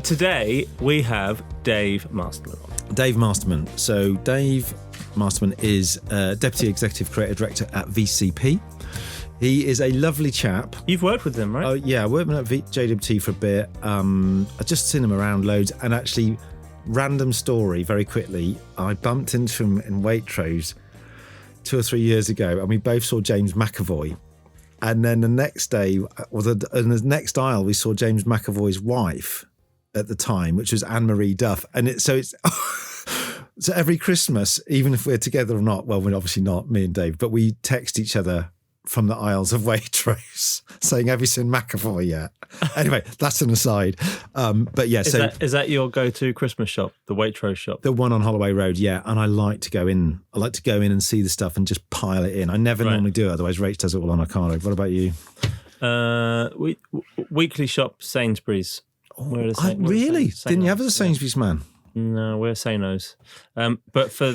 Today we have Dave Masterman on. Dave Masterman. So Dave Masterman is Deputy Executive Creative Director at VCP. He is a lovely chap. You've worked with him, right? Oh yeah, I worked with him at JWT for a bit. I've just seen him around loads, and actually, random story, very quickly, I bumped into him in Waitrose 2 or 3 years ago, and we both saw James McAvoy. And then the next day, in the next aisle, we saw James McAvoy's wife at the time, which was Anne-Marie Duff. And it's so every Christmas, even if we're together or not, well, we're obviously not, me and Dave, but we text each other from the aisles of Waitrose saying, have you seen McAvoy yet? Anyway, that's an aside. But yeah, is that your go-to Christmas shop, the Waitrose shop? The one on Holloway Road, yeah. And I like to go in. I like to go in and see the stuff and just pile it in. I never normally do it, otherwise Rach does it all on her car. What about you? Weekly shop Sainsbury's. Really? Didn't you have a Sainsbury's man? No, we're Sanos. But for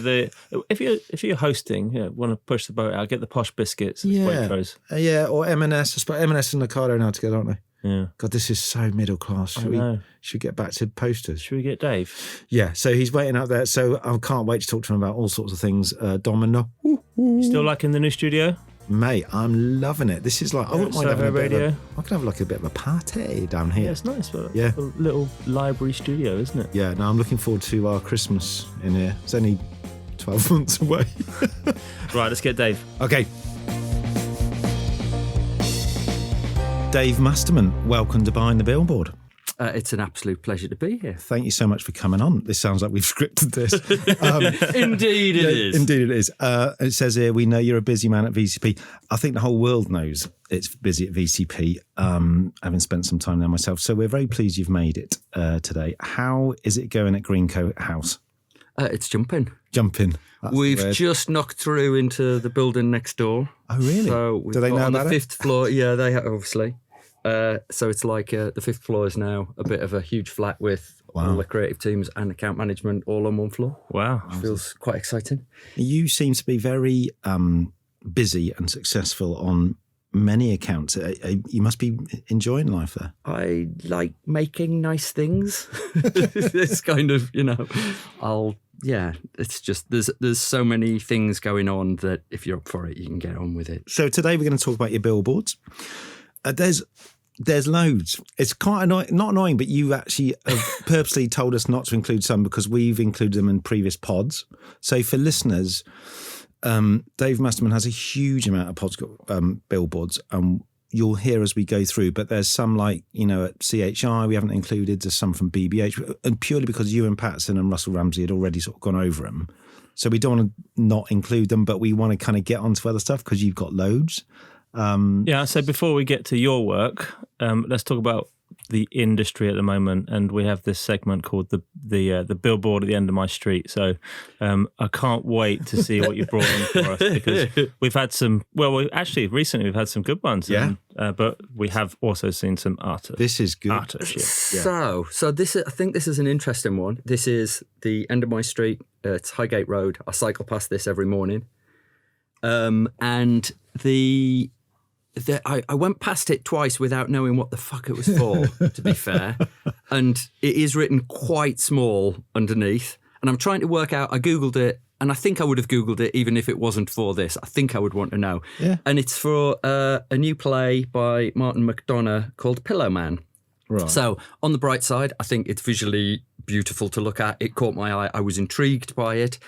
if you're hosting, want to push the boat out, get the posh biscuits. Waitrose. Or M&S. M&S and Ocado now together, aren't they? Yeah. God, this is so middle class. Should we get back to posters? Should we get Dave? Yeah. So he's waiting out there. So I can't wait to talk to him about all sorts of things. Domin-oh-hoo-hoo. You still liking the new studio? Mate, I'm loving it. This is like, I wouldn't mind having a bit of I could have like a bit of a party down here. Yeah, it's nice. But a little library studio, isn't it? Yeah, no, I'm looking forward to our Christmas in here. It's only 12 months away. Right, let's get Dave. Okay. Dave Masterman, welcome to Behind the Billboard. It's an absolute pleasure to be here. Thank you so much for coming on. This sounds like we've scripted this. Indeed it is. Indeed it is. It says here, we know you're a busy man at VCP. I think the whole world knows it's busy at VCP, having spent some time there myself. So we're very pleased you've made it today. How is it going at Greencoat House? It's jumping. We've just knocked through into the building next door. Oh, really? So do they know on about the fifth floor? Yeah, they have, obviously. So it's like the fifth floor is now a bit of a huge flat with all the creative teams and account management all on one floor. Wow. Which feels quite exciting. You seem to be very busy and successful on many accounts. You must be enjoying life there. I like making nice things. It's kind of, it's just there's so many things going on that if you're up for it, you can get on with it. So today we're going to talk about your billboards. There's loads. It's quite not annoying, but you actually have purposely told us not to include some because we've included them in previous pods. So for listeners, Dave Masterman has a huge amount of billboards, and you'll hear as we go through. But there's some at CHI we haven't included. There's some from BBH, and purely because you and Patson and Russell Ramsey had already sort of gone over them. So we don't want to not include them, but we want to kind of get onto other stuff because you've got loads. So before we get to your work, let's talk about the industry at the moment. And we have this segment called the Billboard at the End of My Street. So I can't wait to see what you brought in for us, because we've had some. Well, recently we've had some good ones. Yeah. But we have also seen some utter. This is good. Utter shit. So this I think this is an interesting one. This is the End of My Street. It's Highgate Road. I cycle past this every morning, and I went past it twice without knowing what the fuck it was for, to be fair. And it is written quite small underneath. And I'm trying to work out, I Googled it, and I think I would have Googled it even if it wasn't for this. I think I would want to know. Yeah. And it's for a new play by Martin McDonagh called Pillow Man. Right. So on the bright side, I think it's visually beautiful to look at. It caught my eye. I was intrigued by it.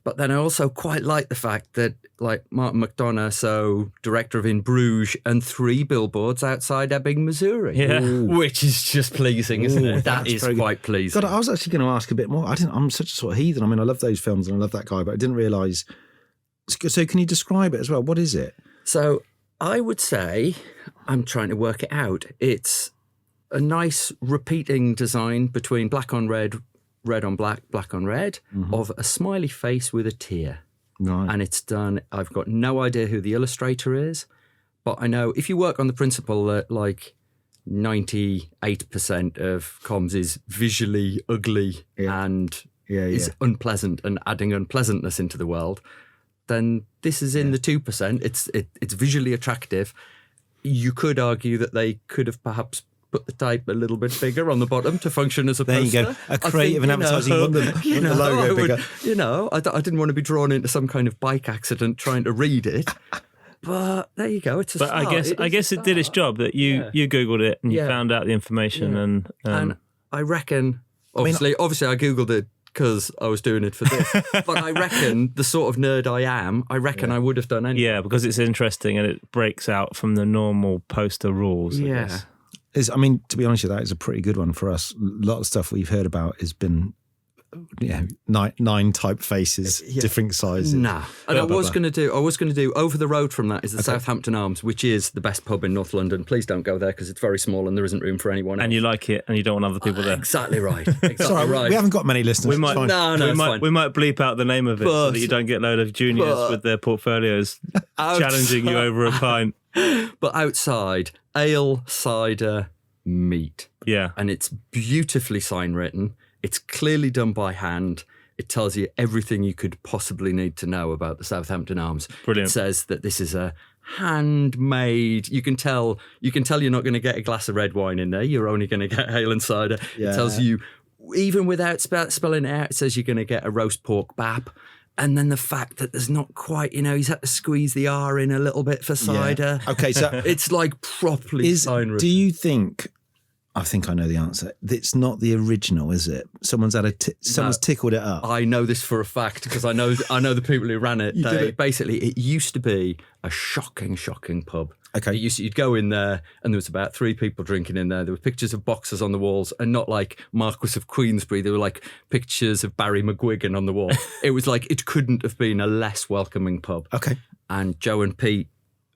But then I also quite like the fact that, like, Martin McDonagh, so director of In Bruges, and 3 billboards outside Ebbing, Missouri. Yeah. Which is just pleasing, isn't it? That is quite pleasing. God, I was actually going to ask a bit more. I'm such a sort of heathen. I mean, I love those films and I love that guy, but I didn't realise. So can you describe it as well? What is it? So I would say, I'm trying to work it out. It's a nice repeating design between black on red, red on black, black on red, of a smiley face with a tear. Right. And it's done, I've got no idea who the illustrator is, but I know if you work on the principle that like 98% of comms is visually ugly and is unpleasant and adding unpleasantness into the world, then this is in the 2%. It's visually attractive. You could argue that they could have perhaps put the type a little bit bigger on the bottom to function as a There poster. you go. A creative and advertising want the logo bigger. I didn't want to be drawn into some kind of bike accident trying to read it. But there you go. It's a start. I guess it did its job that you Googled it and you found out the information and I reckon obviously I Googled it because I was doing it for this. But I reckon the sort of nerd I am, I would have done anything. Yeah, because it's interesting and it breaks out from the normal poster rules. I guess. To be honest with you, that is a pretty good one for us. A lot of stuff we've heard about has been nine typefaces, different sizes. Nah. And I was going to do over the road from that is the Southampton Arms, which is the best pub in North London. Please don't go there because it's very small and there isn't room for anyone else. And you like it and you don't want other people there. Exactly right. Right. We haven't got many listeners. We might bleep out the name of it so that you don't get a load of juniors with their portfolios challenging you over a pint. But outside, ale, cider, meat. Yeah. And it's beautifully sign written. It's clearly done by hand. It tells you everything you could possibly need to know about the Southampton Arms. Brilliant. It says that this is a handmade. You can tell you're not going to get a glass of red wine in there. You're only going to get ale and cider. Yeah. It tells you, even without spelling it out, it says you're going to get a roast pork bap. And then the fact that there's not quite, he's had to squeeze the R in a little bit for cider. Yeah. Okay, so it's like properly sign written. Do you think? I think I know the answer. It's not the original, is it? Someone's tickled it up. I know this for a fact because I know the people who ran it. Basically, it used to be a shocking pub. Okay. You'd go in there and there was about 3 people drinking in there. There were pictures of boxers on the walls and not like Marquis of Queensberry. There were like pictures of Barry McGuigan on the wall. It was like it couldn't have been a less welcoming pub. Okay. And Joe and Pete,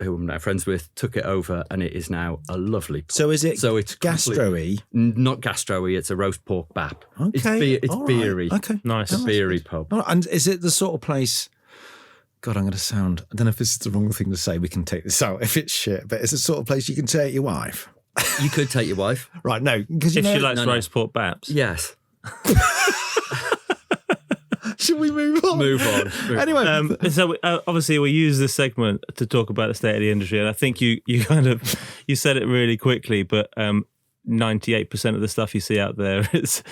who I'm now friends with, took it over and it is now a lovely pub. So it's gastro-y? Not gastro-y, it's a roast pork bap. Okay. It's beery. Right. Okay. Nice. It's a beery pub. Right. And is it the sort of place... God, I'm going to sound... I don't know if this is the wrong thing to say. We can take this out if it's shit. But it's the sort of place you can take your wife. You could take your wife. Right, no. Because if she likes roast pork baps. Yes. Should we move on? Move on. Anyway. So obviously we use this segment to talk about the state of the industry. And I think you said it really quickly, but 98% of the stuff you see out there is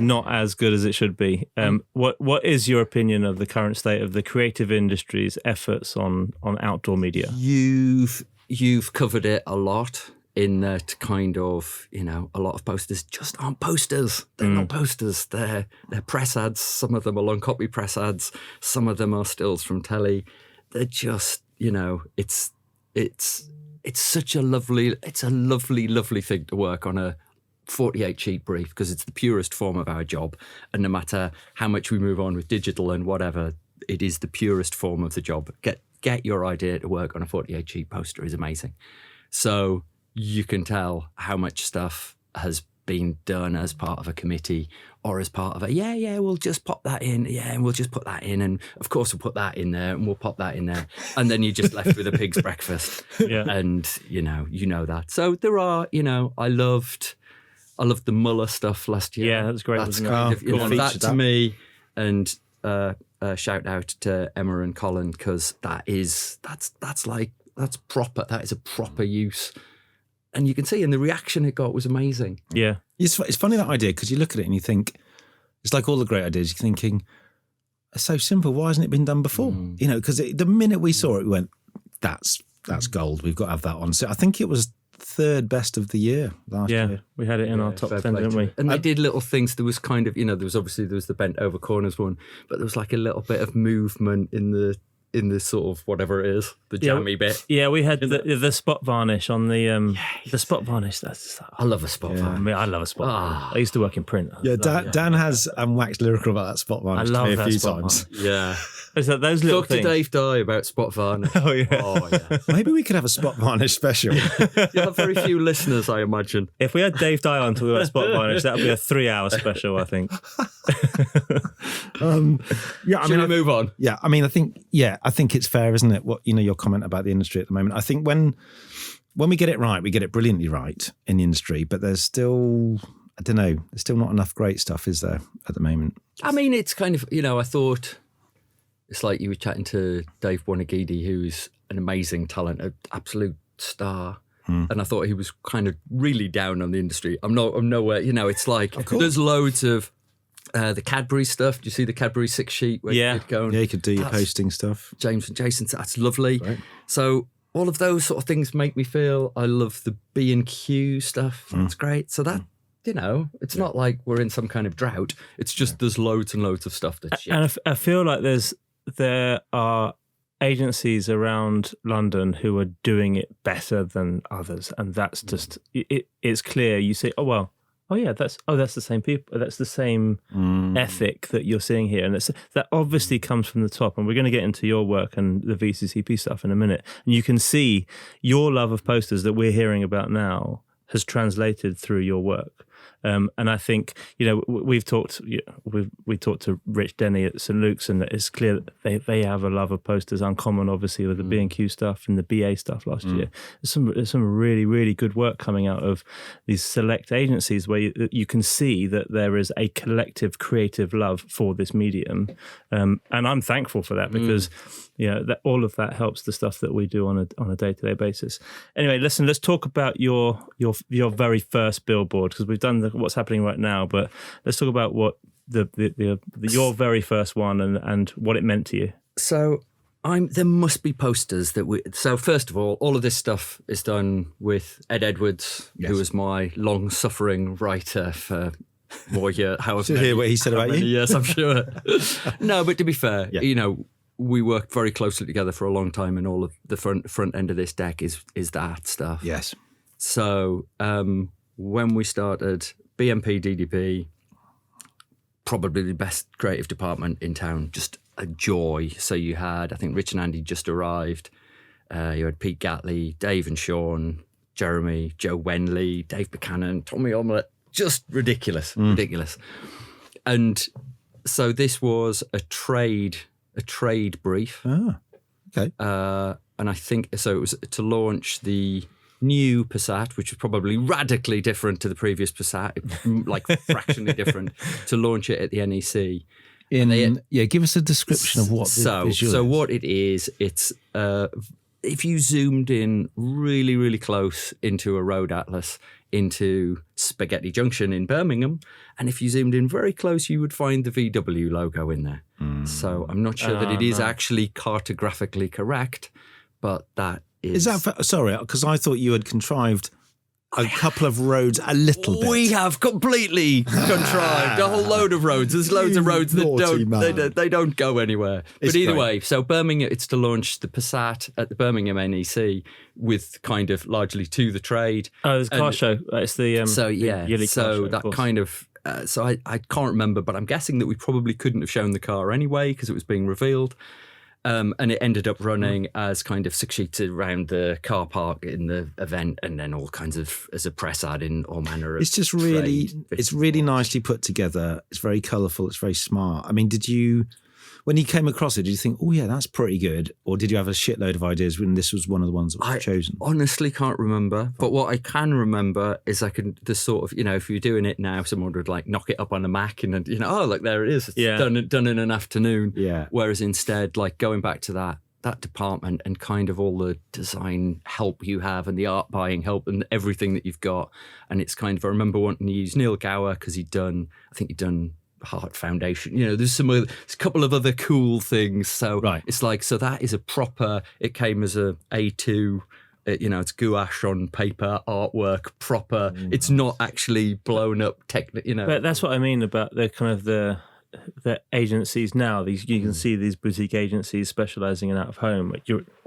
not as good as it should be. What is your opinion of the current state of the creative industry's efforts on outdoor media? You've covered it a lot in that kind of, a lot of posters just aren't posters. They're not posters. They're press ads. Some of them are long copy press ads. Some of them are stills from telly. They're just, it's such a lovely thing to work on a 48 sheet brief because it's the purest form of our job. And no matter how much we move on with digital and whatever, it is the purest form of the job. Get your idea to work on a 48 sheet poster is amazing. So you can tell how much stuff has been done as part of a committee or as part of we'll just pop that in, and we'll just put that in, and of course we'll put that in there, and we'll pop that in there, and then you're just left with a pig's breakfast, and you know that. So there are, I loved the Muller stuff last year. Yeah, that's great. That's kind of that to me, and shout out to Emma and Colin because that's proper. That is a proper use. And you can see, and the reaction it got was amazing. Yeah. It's funny, that idea, because you look at it and you think, it's like all the great ideas, you're thinking, it's so simple, why hasn't it been done before? Because the minute we saw it, we went, that's gold, we've got to have that on. So I think it was third best of the year last year. Yeah, we had it in our top 10, didn't we? And they did little things. There was kind of, there was the bent over corners one, but there was like a little bit of movement in the sort of whatever it is, the jammy bit. Yeah, we had the spot varnish on the spot varnish. I love a spot varnish. I love a spot varnish. I used to work in print. Yeah, Dan has waxed lyrical about that spot varnish to me a few times. Yeah. Is that those little Talk to Dave Dye about spot varnish. Oh, yeah. Maybe we could have a spot varnish special. You'll have very few listeners, I imagine. If we had Dave Dye on talking about spot varnish, that would be a 3-hour special, I think. Should we move on? Yeah, I think it's fair, isn't it? What your comment about the industry at the moment. I think when we get it right, we get it brilliantly right in the industry, but there's still, I don't know, there's still not enough great stuff, is there, at the moment? I mean, it's kind of, I thought it's like you were chatting to Dave Wanagidi, who's an amazing talent, an absolute star. and I thought he was kind of really down on the industry. I'm nowhere, it's like there's loads of the Cadbury stuff. Do you see the Cadbury 6 sheet? Where you could go and, you could do your posting stuff. James and Jason, that's lovely. Right. So all of those sort of things make me feel I love the B&Q stuff. That's great. So that, it's not like we're in some kind of drought. It's just there's loads and loads of stuff that's shit. And I feel like there are agencies around London who are doing it better than others, and that's just it's clear. You say, that's the same people, that's the same ethic that you're seeing here, and that obviously comes from the top. And we're going to get into your work and the VCCP stuff in a minute, and you can see your love of posters that we're hearing about now has translated through your work. And I think, we've talked, we talked to Rich Denny at St. Luke's, and it's clear that they have a love of posters, uncommon obviously with the B&Q stuff and the BA stuff last year. There's some really, really good work coming out of these select agencies where you can see that there is a collective creative love for this medium. And I'm thankful for that because, that all of that helps the stuff that we do on a day-to-day basis. Anyway, listen, let's talk about your very first billboard, because we've done what's happening right now, but let's talk about what your very first one and what it meant to you. So there must be posters that so first of all of this stuff is done with Ed Edwards, who was my long-suffering writer for more years. Should hear what he said about you? Yes, I'm sure. No, but to be fair, we worked very closely together for a long time, and all of the front end of this deck is that stuff. Yes. So when we started, BMP DDP, probably the best creative department in town, just a joy. So you had, I think Rich and Andy just arrived. You had Pete Gatley, Dave and Sean, Jeremy, Joe Wenley, Dave Buchanan, Tommy Omelette, just ridiculous. And so this was a trade brief. Ah, okay. And I think, so it was to launch the new Passat, which was probably radically different to the previous Passat, like fractionally different, to launch it at the NEC. Give us a description of what the visual So is. what it is, it's if you zoomed in really, really close into a road atlas, into Spaghetti Junction in Birmingham, and if you zoomed in very close, you would find the VW logo in there. So I'm not sure that it is actually cartographically correct, but that is... Is that... Sorry, because I thought you had contrived a couple of roads a little bit. We have completely contrived a whole load of roads. There's loads of roads that they don't go anywhere. It's but either great. way, so Birmingham, it's to launch the Passat at the Birmingham NEC with kind of largely to the trade. Oh, there's a car show. It's the yearly car show, that of kind of. So I can't remember, but I'm guessing that we probably couldn't have shown the car anyway because it was being revealed. And it ended up running as kind of 6 sheets around the car park in the event, and then all kinds of as a press ad in all manner of. It's just really, it's really nicely put together. It's very colourful. It's very smart. I mean, when you came across it, did you think, oh yeah, that's pretty good? Or did you have a shitload of ideas when this was one of the ones that was chosen? I honestly can't remember. But what I can remember is the sort of, if you're doing it now, someone would like knock it up on a Mac and, oh, look, there it is. It's done in an afternoon. Yeah. Whereas instead, like going back to that department and kind of all the design help you have and the art buying help and everything that you've got. And it's kind of, I remember wanting to use Neil Gower because he'd done Heart Foundation, there's a couple of other cool things. So It's like, so that is a proper, it came as a A2, it's gouache on paper artwork, proper. It's not actually blown up But that's what I mean about the kind of the agencies now. You can see these boutique agencies specialising in out of home.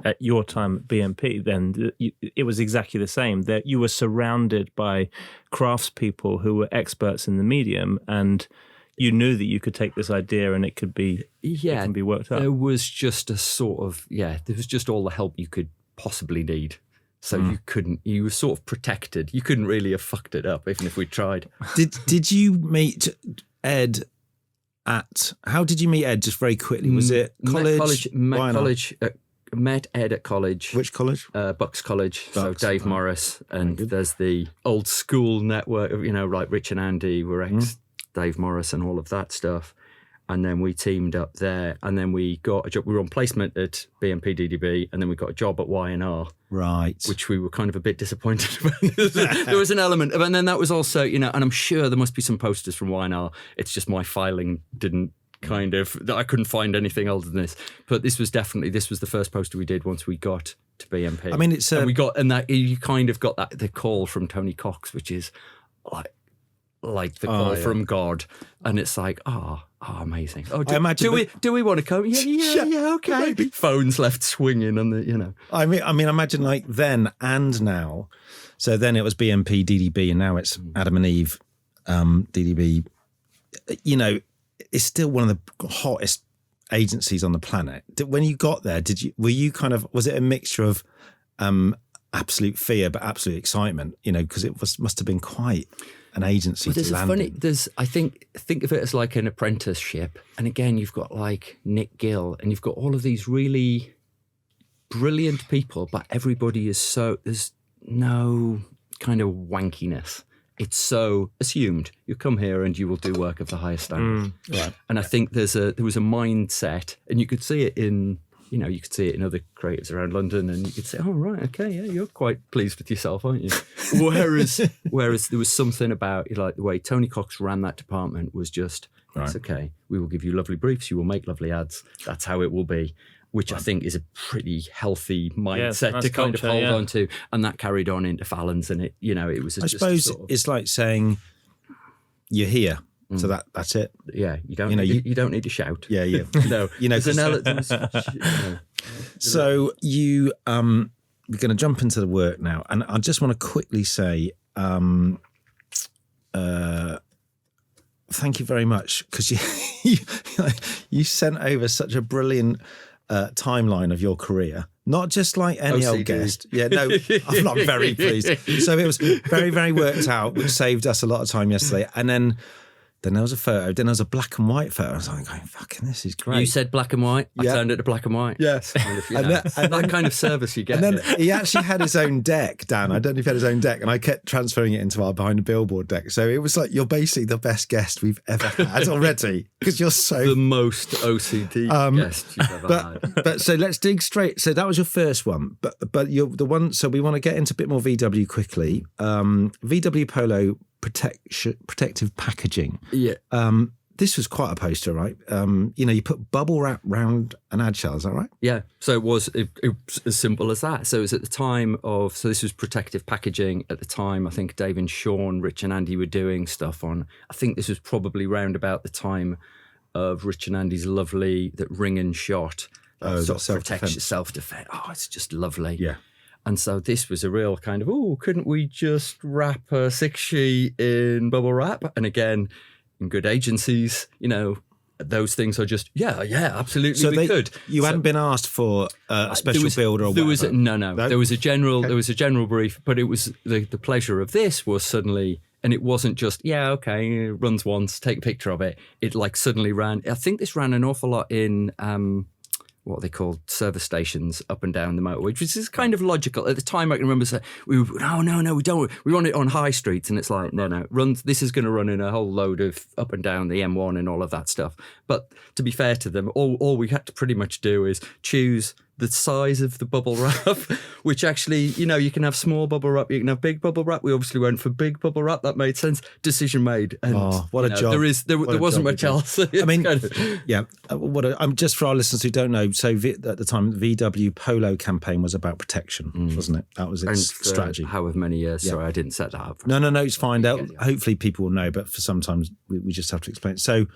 At your time at BMP, then it was exactly the same. That you were surrounded by craftspeople who were experts in the medium, and you knew that you could take this idea and it can be worked out. There was just a sort of, there was just all the help you could possibly need. So you were sort of protected. You couldn't really have fucked it up, even if we tried. Did you meet Ed how did you meet Ed, just very quickly? Was it college? Met Ed at college. Which college? Bucks College. Bucks, so Dave Morris. And there's the old school network of, like Rich and Andy were ex Dave Morris and all of that stuff. And then we teamed up there, and then we got a job. We were on placement at BMP DDB, and then we got a job at Y&R. Right. Which we were kind of a bit disappointed about. There was an element of, and then that was also, and I'm sure there must be some posters from Y&R. It's just my filing didn't I couldn't find anything older than this. But this was the first poster we did once we got to BMP. I mean, it's and we got, and that you kind of got the call from Tony Cox, which is like the call from God, and it's like, amazing. Do we want to come? Yeah, okay. Maybe. Phones left swinging on the, I mean, imagine like then and now. So then it was BMP DDB, and now it's Adam and Eve DDB. It's still one of the hottest agencies on the planet. When you got there, was it a mixture of absolute fear but absolute excitement? Because it must have been quite an agency to land in. I think of it as like an apprenticeship, and again you've got like Nick Gill, and you've got all of these really brilliant people, but everybody is there's no kind of wankiness. It's so assumed. You come here and you will do work of the highest standard. Right. And I think there was a mindset, and you could see it in other creatives around London, and you could say, oh, right, okay, yeah, you're quite pleased with yourself, aren't you? Whereas there was something about, like, the way Tony Cox ran that department was just, it's okay, we will give you lovely briefs, you will make lovely ads, that's how it will be, which I think is a pretty healthy mindset to kind of hold on to. And that carried on into Fallon's, and it was I suppose it's like saying, you're here. So that's it. Yeah, you don't. You don't need to shout. Yeah, yeah. No, So you we're going to jump into the work now, and I just want to quickly say, thank you very much, because you sent over such a brilliant timeline of your career. Not just like any old guest. Yeah, no, I'm not very pleased. So it was very, very worked out, which saved us a lot of time yesterday, and then there was a photo. Then there was a black and white photo. I was like, fucking, this is great. You said black and white. I turned it to black and white. Yes. And that kind of service you get. And then he actually had his own deck, Dan. I don't know if he had his own deck. And I kept transferring it into our Behind the Billboard deck. So it was like, you're basically the best guest we've ever had already. Because you're so... The most OCD guest you've ever had. But so let's dig straight. So that was your first one. But you're the one... So we want to get into a bit more VW quickly. VW Polo... protective packaging. Yeah. This was quite a poster, right? You put bubble wrap round an ad shell, is that right? Yeah. So it was as simple as that. So it was at the time of, so this was protective packaging at the time. I think Dave and Sean, Rich and Andy were doing stuff on, I think this was probably round about the time of Rich and Andy's lovely, that ring and shot. Sort of protection, self-defense. Oh, it's just lovely. Yeah. And so this was a real kind of, couldn't we just wrap a 6-sheet in bubble wrap? And again, in good agencies, those things are just, absolutely, so we could. You hadn't been asked for a special build or whatever? No. There was a general brief, but it was the pleasure of this was suddenly, and it wasn't just, it runs once, take a picture of it. It like suddenly ran, I think this ran an awful lot in... what they called service stations up and down the motorway, which is kind of logical. At the time, I can remember saying, we don't. We want it on high streets. And it's like, no, this is going to run in a whole load of up and down the M1 and all of that stuff. But to be fair to them, all we had to pretty much do is choose the size of the bubble wrap, which actually, you can have small bubble wrap, you can have big bubble wrap. We obviously went for big bubble wrap. That made sense. Decision made. And, what a job. There wasn't much else. I mean, I'm just for our listeners who don't know, so at the time, the VW Polo campaign was about protection, wasn't it? That was its strategy. However many years. Sorry, I didn't set that up. No, it's fine. Hopefully people will know, but for sometimes we just have to explain. So,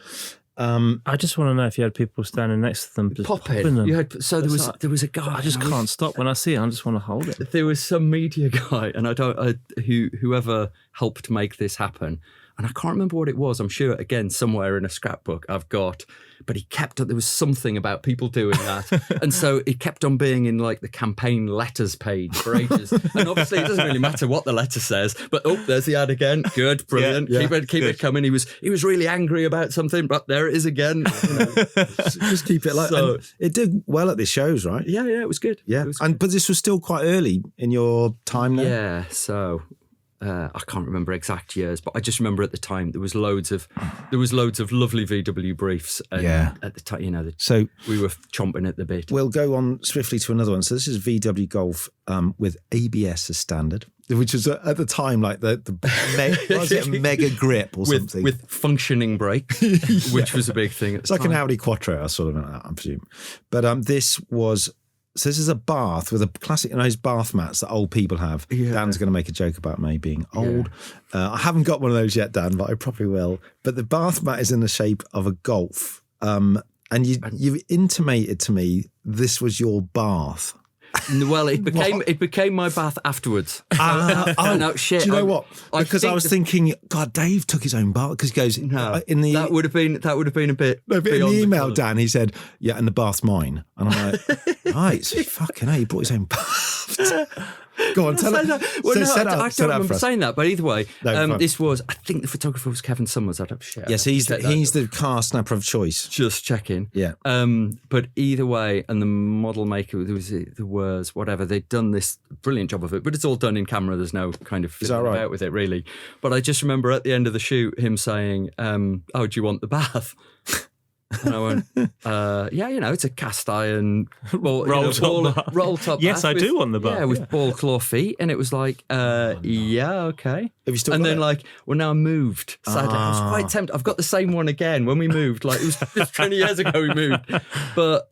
I just want to know if you had people standing next to them, just popping them. There was a guy. I just can't stop when I see it. I just want to hold it. There was some media guy, and whoever helped make this happen, and I can't remember what it was. I'm sure again somewhere in a scrapbook I've got. But he kept on, there was something about people doing that. And so it kept on being in like the campaign letters page for ages. And obviously it doesn't really matter what the letter says, but there's the ad again. Good, brilliant. Yeah. Keep it coming. He was really angry about something, but there it is again. Just keep it like so, it did well at the shows, right? Yeah, it was good. Yeah. It was but this was still quite early in your time there. Yeah, so I can't remember exact years, but I just remember at the time there was loads of lovely VW briefs. And at the time, so we were chomping at the bit. We'll go on swiftly to another one. So this is VW Golf with ABS as standard, which was at the time like the was it a mega grip or something with functioning brakes, which was a big thing. It's like an Audi Quattro or sort of like that, I presume. But this was. So this is a bath with a classic, those bath mats that old people have. Yeah. Dan's going to make a joke about me being old. Yeah. I haven't got one of those yet, Dan, but I probably will. But the bath mat is in the shape of a Golf. And you intimated to me this was your bath. Well, it became my bath afterwards. No, shit. Do you know what? Because I was thinking, God, Dave took his own bath because he goes in the that would have been a bit. No, but in the email, Dan, he said, "Yeah, and the bath's mine," and I'm like, "Right, so fucking hell, he brought his own bath." Go on, tell us. Well, I don't remember saying that, but either way, this was. I think the photographer was Kevin Summers. I'd have to share. Yes, he's the car snapper of choice. Just checking. Yeah. But either way, and the model maker, there was the words, whatever. They'd done this brilliant job of it, but it's all done in camera. There's no kind of fiddling about with it really. But I just remember at the end of the shoot him saying, "Oh, do you want the bath?" And I went, yeah, it's a cast iron roll top. Yes, bath I do want the bath. Yeah, with ball claw feet. And it was like, yeah, okay. Have you still and got then it? Now I moved. Sadly, I was quite tempted. I've got the same one again when we moved. Like it was 20 years ago we moved. But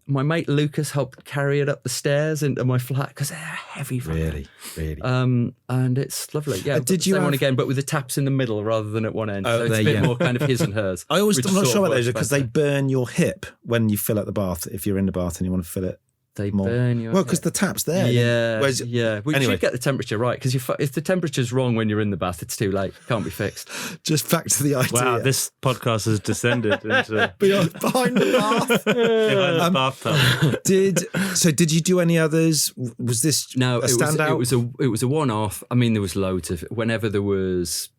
my mate Lucas helped carry it up the stairs into my flat because they're heavy. Really. And it's lovely. Yeah, did you have one have... again, but with the taps in the middle rather than at one end? So it's a bit more kind of his and hers. I'm not sure about those because they burn your hip when you fill out the bath. If you're in the bath and you want to fill it. They more. Burn your because the tap's there. Yeah, Whereas, We should get the temperature right because if the temperature's wrong when you're in the bath, it's too late. Can't be fixed. Just back to the idea. Wow, this podcast has descended into behind the bath. Behind the bathtub. Did you do any others? Was this a standout? It was a one-off. I mean, there was loads of whenever there was.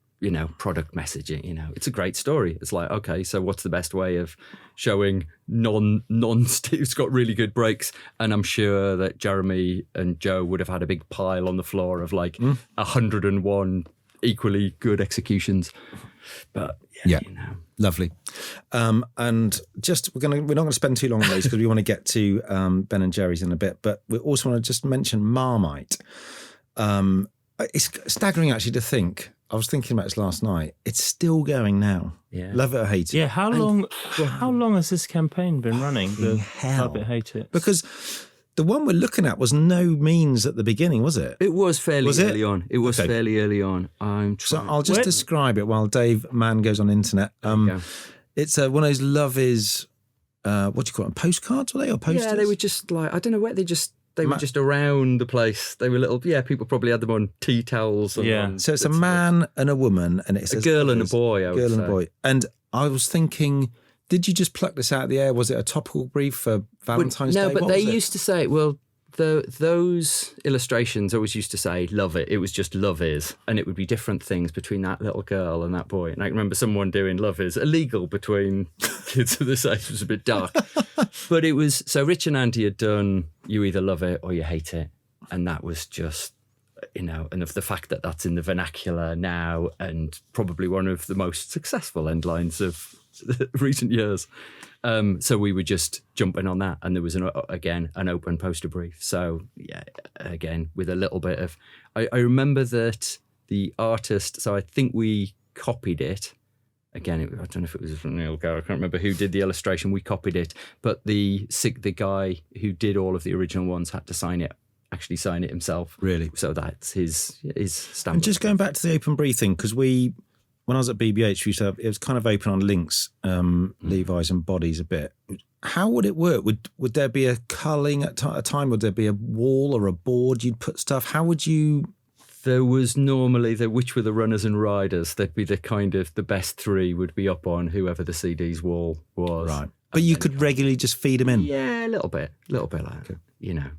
Product messaging, it's a great story. It's like, okay, so what's the best way of showing it's got really good brakes? And I'm sure that Jeremy and Joe would have had a big pile on the floor of like 101 equally good executions. But yeah. Lovely. And just we're not going to spend too long on these because we want to get to Ben and Jerry's in a bit, but we also want to just mention Marmite. It's staggering actually to think. I was thinking about this last night. It's still going now. Yeah. Love it or hate it. Yeah, how long has this campaign been running? Love it, hate it. Because the one we're looking at was no means at the beginning, was it? It was fairly early on. It was fairly early on. So I'll just describe it while Dave Mann goes on internet. It's one of those love is, what do you call them, postcards, were they, or posters? Yeah, they were just like, I don't know where they were just around the place. They were little, people probably had them on tea towels. And so it's a man and a woman, and it's a girl and a boy, I would say. Girl and a boy. And I was thinking, did you just pluck this out of the air? Was it a topical brief for Valentine's Day? No, but they used to say, those illustrations always used to say, love it. It was just love is. And it would be different things between that little girl and that boy. And I remember someone doing love is illegal between kids of this age. It was a bit dark. But it was, so Rich and Andy had done You Either Love It or You Hate It. And that was just, and of the fact that that's in the vernacular now and probably one of the most successful end lines of recent years. So we were just jumping on that, and there was an open poster brief. So yeah, again with a little bit of, I remember that the artist. So I think we copied it. Again, I don't know if it was from Neil Gow. I can't remember who did the illustration. We copied it, but the guy who did all of the original ones had to actually sign it himself. Really? So that's his stamp. And just going back to the open brief thing, because when I was at BBH, it was kind of open on links, Levi's and bodies a bit. How would it work? Would there be a culling at a time? Would there be a wall or a board you'd put stuff? How would you... There was normally which were the runners and riders. There'd be the kind of the best three would be up on whoever the CD's wall was. Right. But you could regularly just feed them in? Yeah, a little bit like that.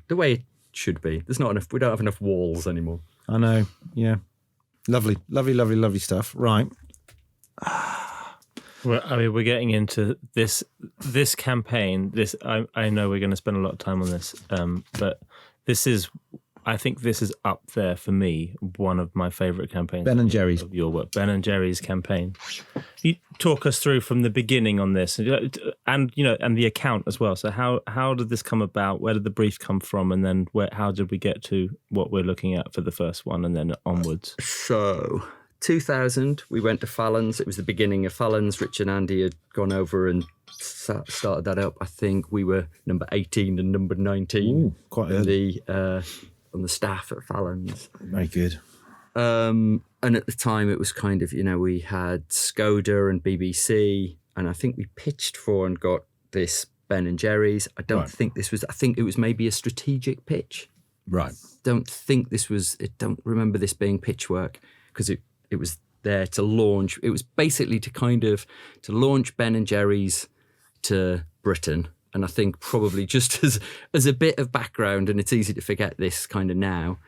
The way it should be. There's not enough, we don't have enough walls anymore. I know, yeah. Lovely stuff. Right. Well, I mean, we're getting into this campaign. I know we're going to spend a lot of time on this, but this is I think this is up there for me, one of my favourite campaigns. Ben and Jerry's. Of your work, Ben and Jerry's campaign. You talk us through from the beginning on this, and the account as well. So how did this come about? Where did the brief come from? And then how did we get to what we're looking at for the first one, and then onwards? So 2000, we went to Fallon's. It was the beginning of Fallon's. Rich and Andy had gone over and started that up. I think we were number 18 and number 19. Ooh, quite early. On the staff at Fallon's. Very good. And at the time it was kind of, we had Skoda and BBC, and I think we pitched for and got this Ben and Jerry's. I think it was maybe a strategic pitch. Right. Don't remember this being pitch work, because it was there to launch. It was basically to launch Ben and Jerry's to Britain. And I think probably just as a bit of background, and it's easy to forget this kind of now,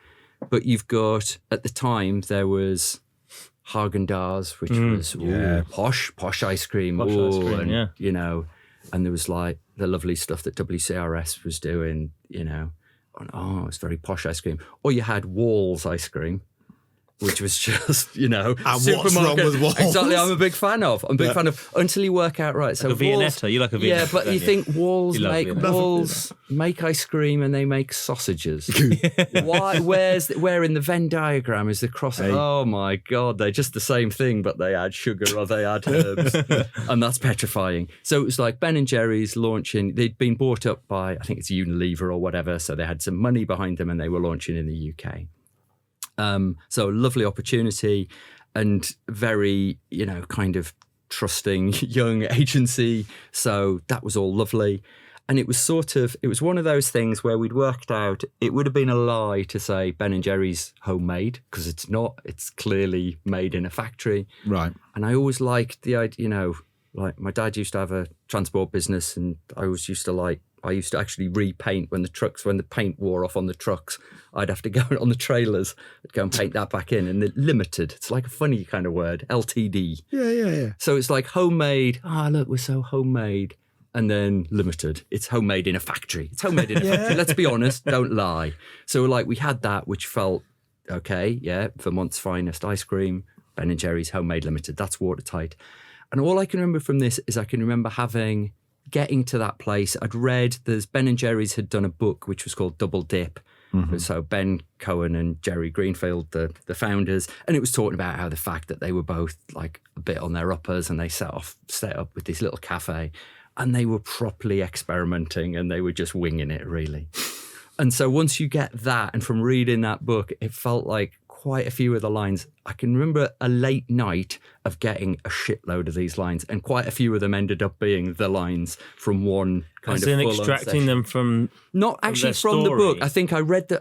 but you've got, at the time, there was Haagen-Dazs, which was posh ice cream. And there was like the lovely stuff that WCRS was doing, it's very posh ice cream. Or you had Wall's ice cream, which was just, and what's wrong with Walls? Exactly, I'm a big fan of. Until you work out right. So like a Viennetta, you like a Viennetta. Yeah, but you think Walls make ice cream and they make sausages. Why? Where in the Venn diagram is the cross? Hey. Oh my God, they're just the same thing, but they add sugar or they add herbs, and that's petrifying. So it was like Ben and Jerry's launching. They'd been bought up by, I think it's Unilever or whatever, so they had some money behind them, and they were launching in the UK. So lovely opportunity, and very, kind of trusting young agency. So that was all lovely. And it was one of those things where we'd worked out it would have been a lie to say Ben and Jerry's homemade, because it's not. It's clearly made in a factory. Right. And I always liked the idea, like my dad used to have a transport business, and I used to actually repaint when the paint wore off on the trucks. I'd have to go on the trailers, I'd go and paint that back in. And limited, it's like a funny kind of word, LTD. Yeah. So it's like homemade, look, we're so homemade. And then limited, it's homemade in a factory. It's homemade in a factory, let's be honest, don't lie. So like we had that, which felt, okay, Vermont's finest ice cream, Ben and Jerry's homemade limited, that's watertight. And all I can remember from this is I can remember getting to that place. There's Ben and Jerry's had done a book which was called Double Dip. Mm-hmm. So Ben Cohen and Jerry Greenfield, the founders, and it was talking about how the fact that they were both like a bit on their uppers, and they set up with this little cafe, and they were properly experimenting, and they were just winging it really. And so once you get that, and from reading that book, it felt like quite a few of the lines. I can remember a late night of getting a shitload of these lines, and quite a few of them ended up being the lines from one kind of full-on extracting session. them from not actually from the book. I think I read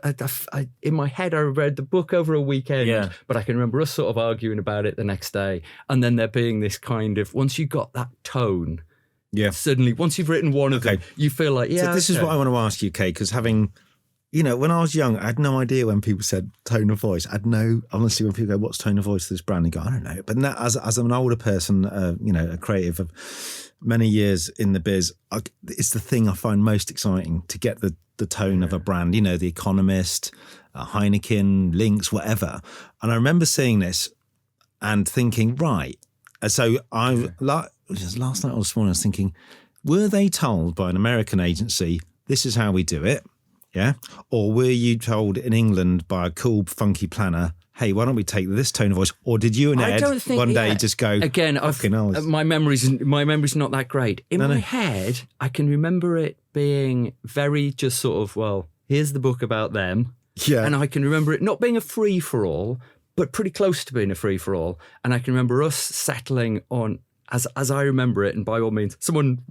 in my head. I read the book over a weekend, but I can remember us sort of arguing about it the next day, and then there being this kind of, once you got that tone, suddenly once you've written one of them, you feel like So this is what I want to ask you, Kay, because having. When I was young, I had no idea when people said tone of voice. Honestly, when people go, what's tone of voice for this brand? You go, I don't know. But now, as an older person, a creative of many years in the biz, it's the thing I find most exciting, to get the tone of a brand, The Economist, Heineken, Lynx, whatever. And I remember seeing this and thinking, right. So last night or this morning, I was thinking, were they told by an American agency, this is how we do it? Yeah? Or were you told in England by a cool, funky planner, hey, why don't we take this tone of voice? Or did you and Ed one day just go, again, my memory's not that great. In my head, I can remember it being very just sort of, well, here's the book about them. Yeah. And I can remember it not being a free-for-all, but pretty close to being a free-for-all. And I can remember us settling on, as I remember it, and by all means, someone,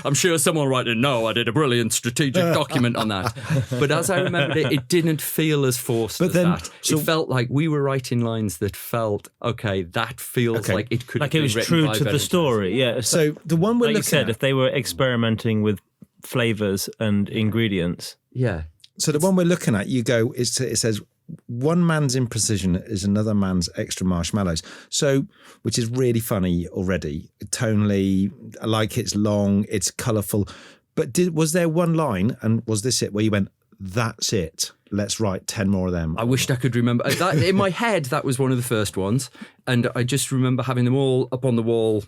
I'm sure someone writing, no, I did a brilliant strategic document on that. But as I remembered it, it didn't feel as forced as that. It felt like we were writing lines that felt, okay, that feels like it could have been written true to the story. Yeah. So the one we're looking at, if they were experimenting with flavours and ingredients. Yeah. So the one we're looking at, it says, one man's imprecision is another man's extra marshmallows. So, which is really funny already. Tonally, I like it's long, it's colourful. But was there one line, and was this it, where you went, that's it? let's write 10 more of them. I wished I could remember. That, in my head, that was one of the first ones. And I just remember having them all up on the wall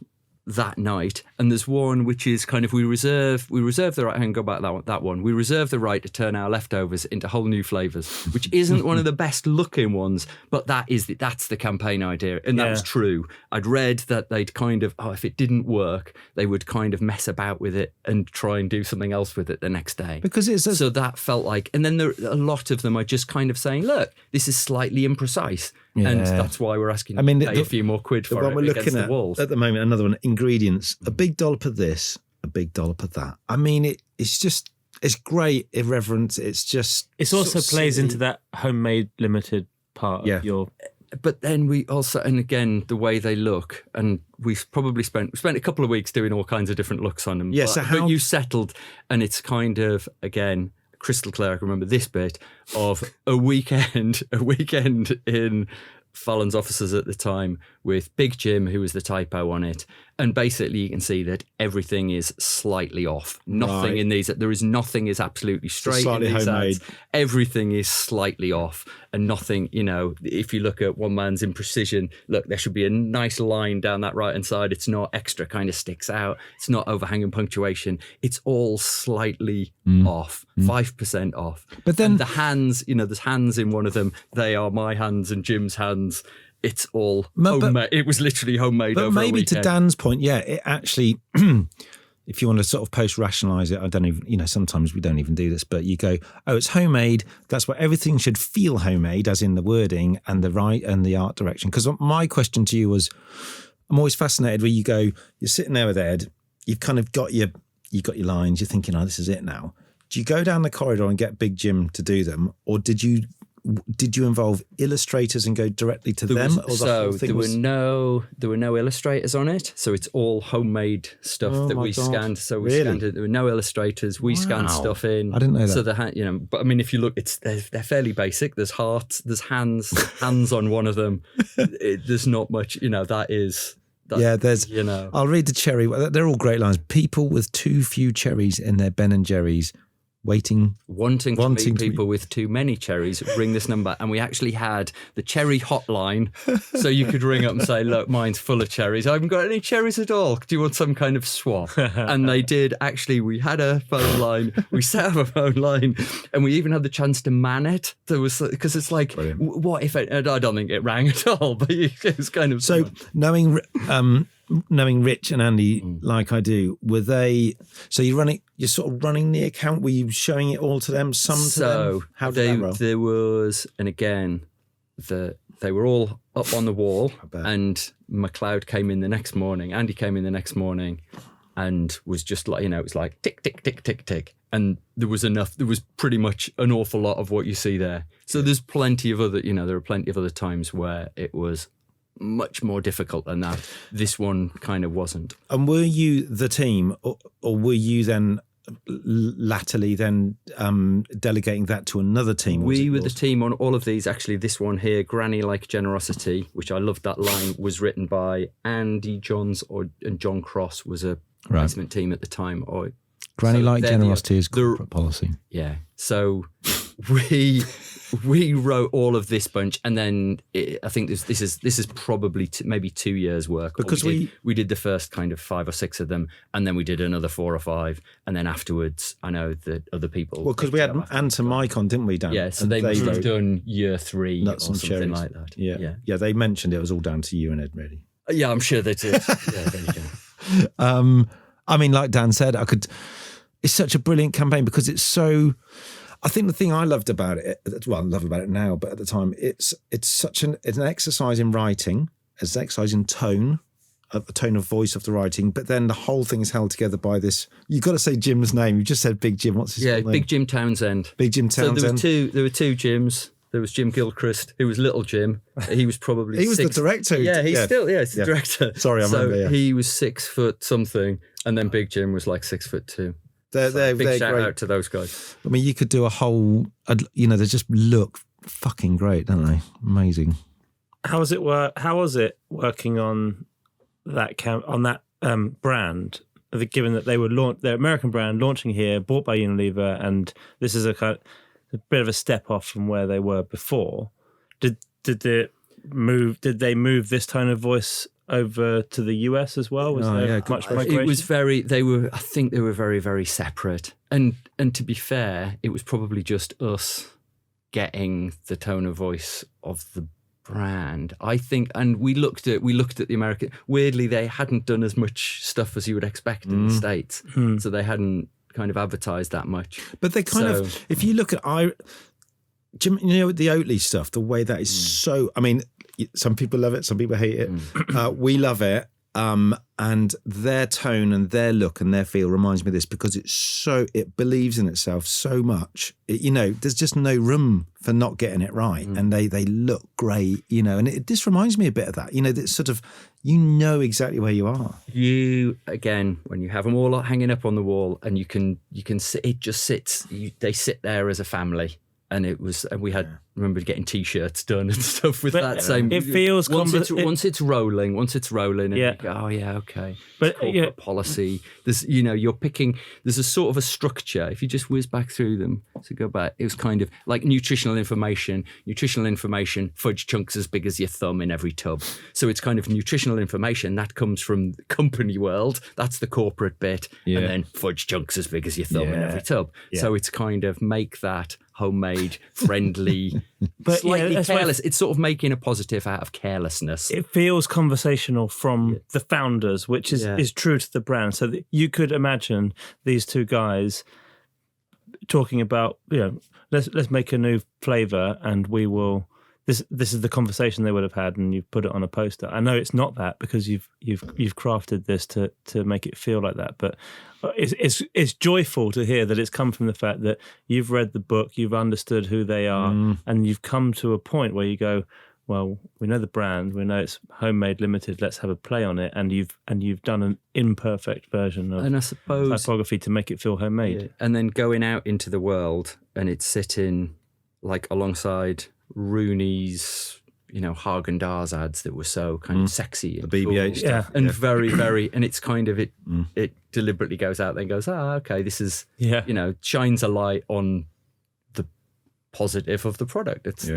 that night. And there's one which is kind of, we reserve the right, hang on, go back that one. We reserve the right to turn our leftovers into whole new flavours, which isn't one of the best looking ones, but that's the campaign idea. And that was true. I'd read that they'd kind of, if it didn't work, they would kind of mess about with it and try and do something else with it the next day. Because so that felt like, and then a lot of them are just kind of saying, look, this is slightly imprecise. Yeah. And that's why we're asking you to pay a few more quid for it against the walls. At the moment, another one, ingredients, a big dollop of this, a big dollop of that. I mean, it's great, irreverent. It also plays into that homemade limited part of your... But then we also, and again, the way they look, and we've probably spent a couple of weeks doing all kinds of different looks on them. Yeah, but you settled, and it's kind of, again, crystal clear. I can remember this bit of a weekend in Fallon's offices at the time with Big Jim, who was the typo on it. And basically you can see that everything is slightly off. Nothing in these, nothing is absolutely straight in these ads. Everything is slightly off, and nothing, if you look at one man's imprecision, look, there should be a nice line down that right-hand side. It's not extra kind of sticks out. It's not overhanging punctuation. It's all slightly off, 5% off. But then and the hands, there's hands in one of them. They are my hands and Jim's hands. It's all homemade. It was literally homemade over a weekend. But maybe to Dan's point, it actually, if you want to sort of post-rationalise it, I don't even, sometimes we don't even do this, but you go, it's homemade. That's why everything should feel homemade, as in the wording and the art direction. Because my question to you was, I'm always fascinated where you go, you're sitting there with Ed, you've kind of got your lines, you're thinking, this is it now. Do you go down the corridor and get Big Jim to do them, or did you involve illustrators and go directly to them? There were no illustrators on it, so it's all homemade stuff that we scanned. So we scanned it. There were no illustrators. We scanned stuff in. I didn't know that. So but I mean, if you look, they're fairly basic. There's hearts. There's hands on one of them. There's not much. That is. There's. I'll read the cherry. They're all great lines. People with too few cherries in their Ben and Jerry's. Wanting to meet people with too many cherries, ring this number. And we actually had the cherry hotline, so you could ring up and say, look, mine's full of cherries. I haven't got any cherries at all. Do you want some kind of swap? And they did. Actually, we had a phone line. We set up a phone line, and we even had the chance to man it. There was, because it's like, what if I don't think it rang at all, but it was kind of... So knowing Rich and Andy like I do, were they? So you're sort of running the account. Were you showing it all to them? To them? How did that roll? There was, and again, they were all up on the wall, and McLeod came in the next morning. Andy came in the next morning, and was just like, it was like tick tick tick tick tick, and there was enough. There was pretty much an awful lot of what you see there. So there's plenty of other, there are plenty of other times where it was much more difficult than that. This one kind of wasn't. And were you the team, or were you then latterly delegating that to another team? We were the team on all of these. Actually, this one here, Granny Like Generosity, which I loved that line, was written by Andy Johns and John Cross was a placement team at the time. Granny Like Generosity is corporate policy. Yeah. So we wrote all of this bunch, and then I think this is probably maybe 2 years' work. Because we did the first kind of 5 or 6 of them, and then we did another 4 or 5, and then afterwards, I know that other people. Well, because we had Ant and Mike on, didn't we, Dan? Yeah, so they must have done year 3 or something like that. Yeah. They mentioned it was all down to you and Ed, really. Yeah, I'm sure they did. Yeah, there you go. I mean, like Dan said, it's such a brilliant campaign because it's so. I think the thing I loved about it, well, I love about it now, but at the time, it's an exercise in writing, it's an exercise in tone, a tone of voice of the writing, but then the whole thing is held together by this. You've got to say Jim's name. You just said Big Jim. What's his name? Big Jim Townsend. Big Jim Townsend. So there were two Jims. There was Jim Gilchrist, who was Little Jim. He was probably he was the director. Yeah, he's the director. Sorry, I remember. Yeah. He was 6 foot something, and then Big Jim was like 6'2". They're big shout great. out to those guys. I mean, you could do a whole. They just look fucking great, don't they? Amazing. How was it working on that brand? Given that they were their American brand launching here, bought by Unilever, and this is a kind of, a bit of a step off from where they were before. Did they move this tone of voice over to the US as well? Was there much migration? It was I think they were very, very separate. And to be fair, it was probably just us getting the tone of voice of the brand, I think. And we looked at the American. Weirdly, they hadn't done as much stuff as you would expect in the States, so they hadn't kind of advertised that much. But they kind of, if you look at Jim, the Oatly stuff, the way that is so. I mean, some people love it, some people hate it. We love it. And their tone and their look and their feel reminds me of this because it believes in itself so much. There's just no room for not getting it right. And they look great, and this reminds me a bit of that, that sort of, exactly where you are. Again, when you have them all hanging up on the wall and you can sit, it just sits, they sit there as a family. And we had remember getting T-shirts done and stuff with that same. It feels once it's rolling, and you go, oh yeah, okay. But corporate policy, there's you're picking. There's a sort of a structure. If you just whiz back through them, to go back, it was kind of like nutritional information, fudge chunks as big as your thumb in every tub. So it's kind of nutritional information that comes from the company world. That's the corporate bit, and then fudge chunks as big as your thumb in every tub. Yeah. So it's kind of make that homemade, friendly, but slightly careless. It's sort of making a positive out of carelessness. It feels conversational from the founders, which is true to the brand. So that you could imagine these two guys talking about, let's make a new flavour, and we will. This is the conversation they would have had, and you've put it on a poster. I know it's not that because you've crafted this to make it feel like that, but it's joyful to hear that it's come from the fact that you've read the book, you've understood who they are, and you've come to a point where you go, well, we know the brand, we know it's homemade limited, let's have a play on it, and you've done an imperfect version of, and I suppose, typography to make it feel homemade. Yeah. And then going out into the world, and it's sitting like alongside Rooney's, Haagen-Dazs ads that were so kind of sexy and the BB-8 stuff, and very, very, and it's kind of it deliberately goes out there and goes, okay, this is shines a light on the positive of the product. It's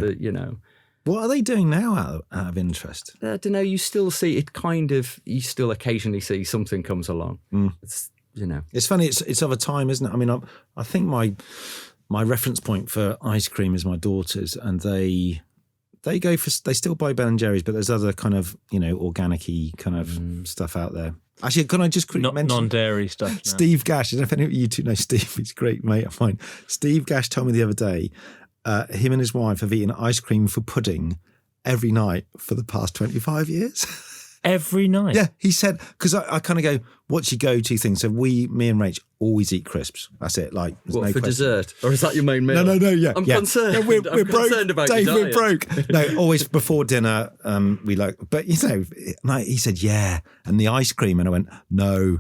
What are they doing now out of interest? I don't know. You still see it you still occasionally see something comes along. It's it's funny. It's of a time, isn't it? I mean, I think my reference point for ice cream is my daughters, and they still buy Ben and Jerry's, but there's other kind of organic-y kind of stuff out there. Actually, can I just quickly mention non-dairy stuff? Steve Gash. I don't know if any of you two know Steve. He's a great mate of mine. Steve Gash told me the other day, him and his wife have eaten ice cream for pudding every night for the past 25 years. Every night? Yeah, he said, because I kind of go, what's your go-to thing? So me and Rach always eat crisps. That's it. Like, what, for dessert? Or is that your main meal? No, yeah. I'm concerned. No, we're broke. Concerned about Dave, your we're diet. broke. No, always before dinner, we like, but he said, yeah. And the ice cream, and I went, no.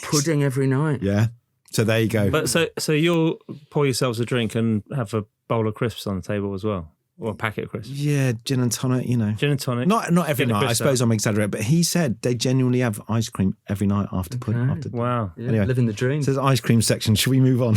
Pudding every night. Yeah. So there you go. But so you'll pour yourselves a drink and have a bowl of crisps on the table as well? Or a packet of crisps? Yeah, gin and tonic, Gin and tonic. Not every night. I suppose I'm exaggerating, but he said they genuinely have ice cream every night after pudding. After wow. Yeah, anyway, living the dream. So there's ice cream section. Should we move on?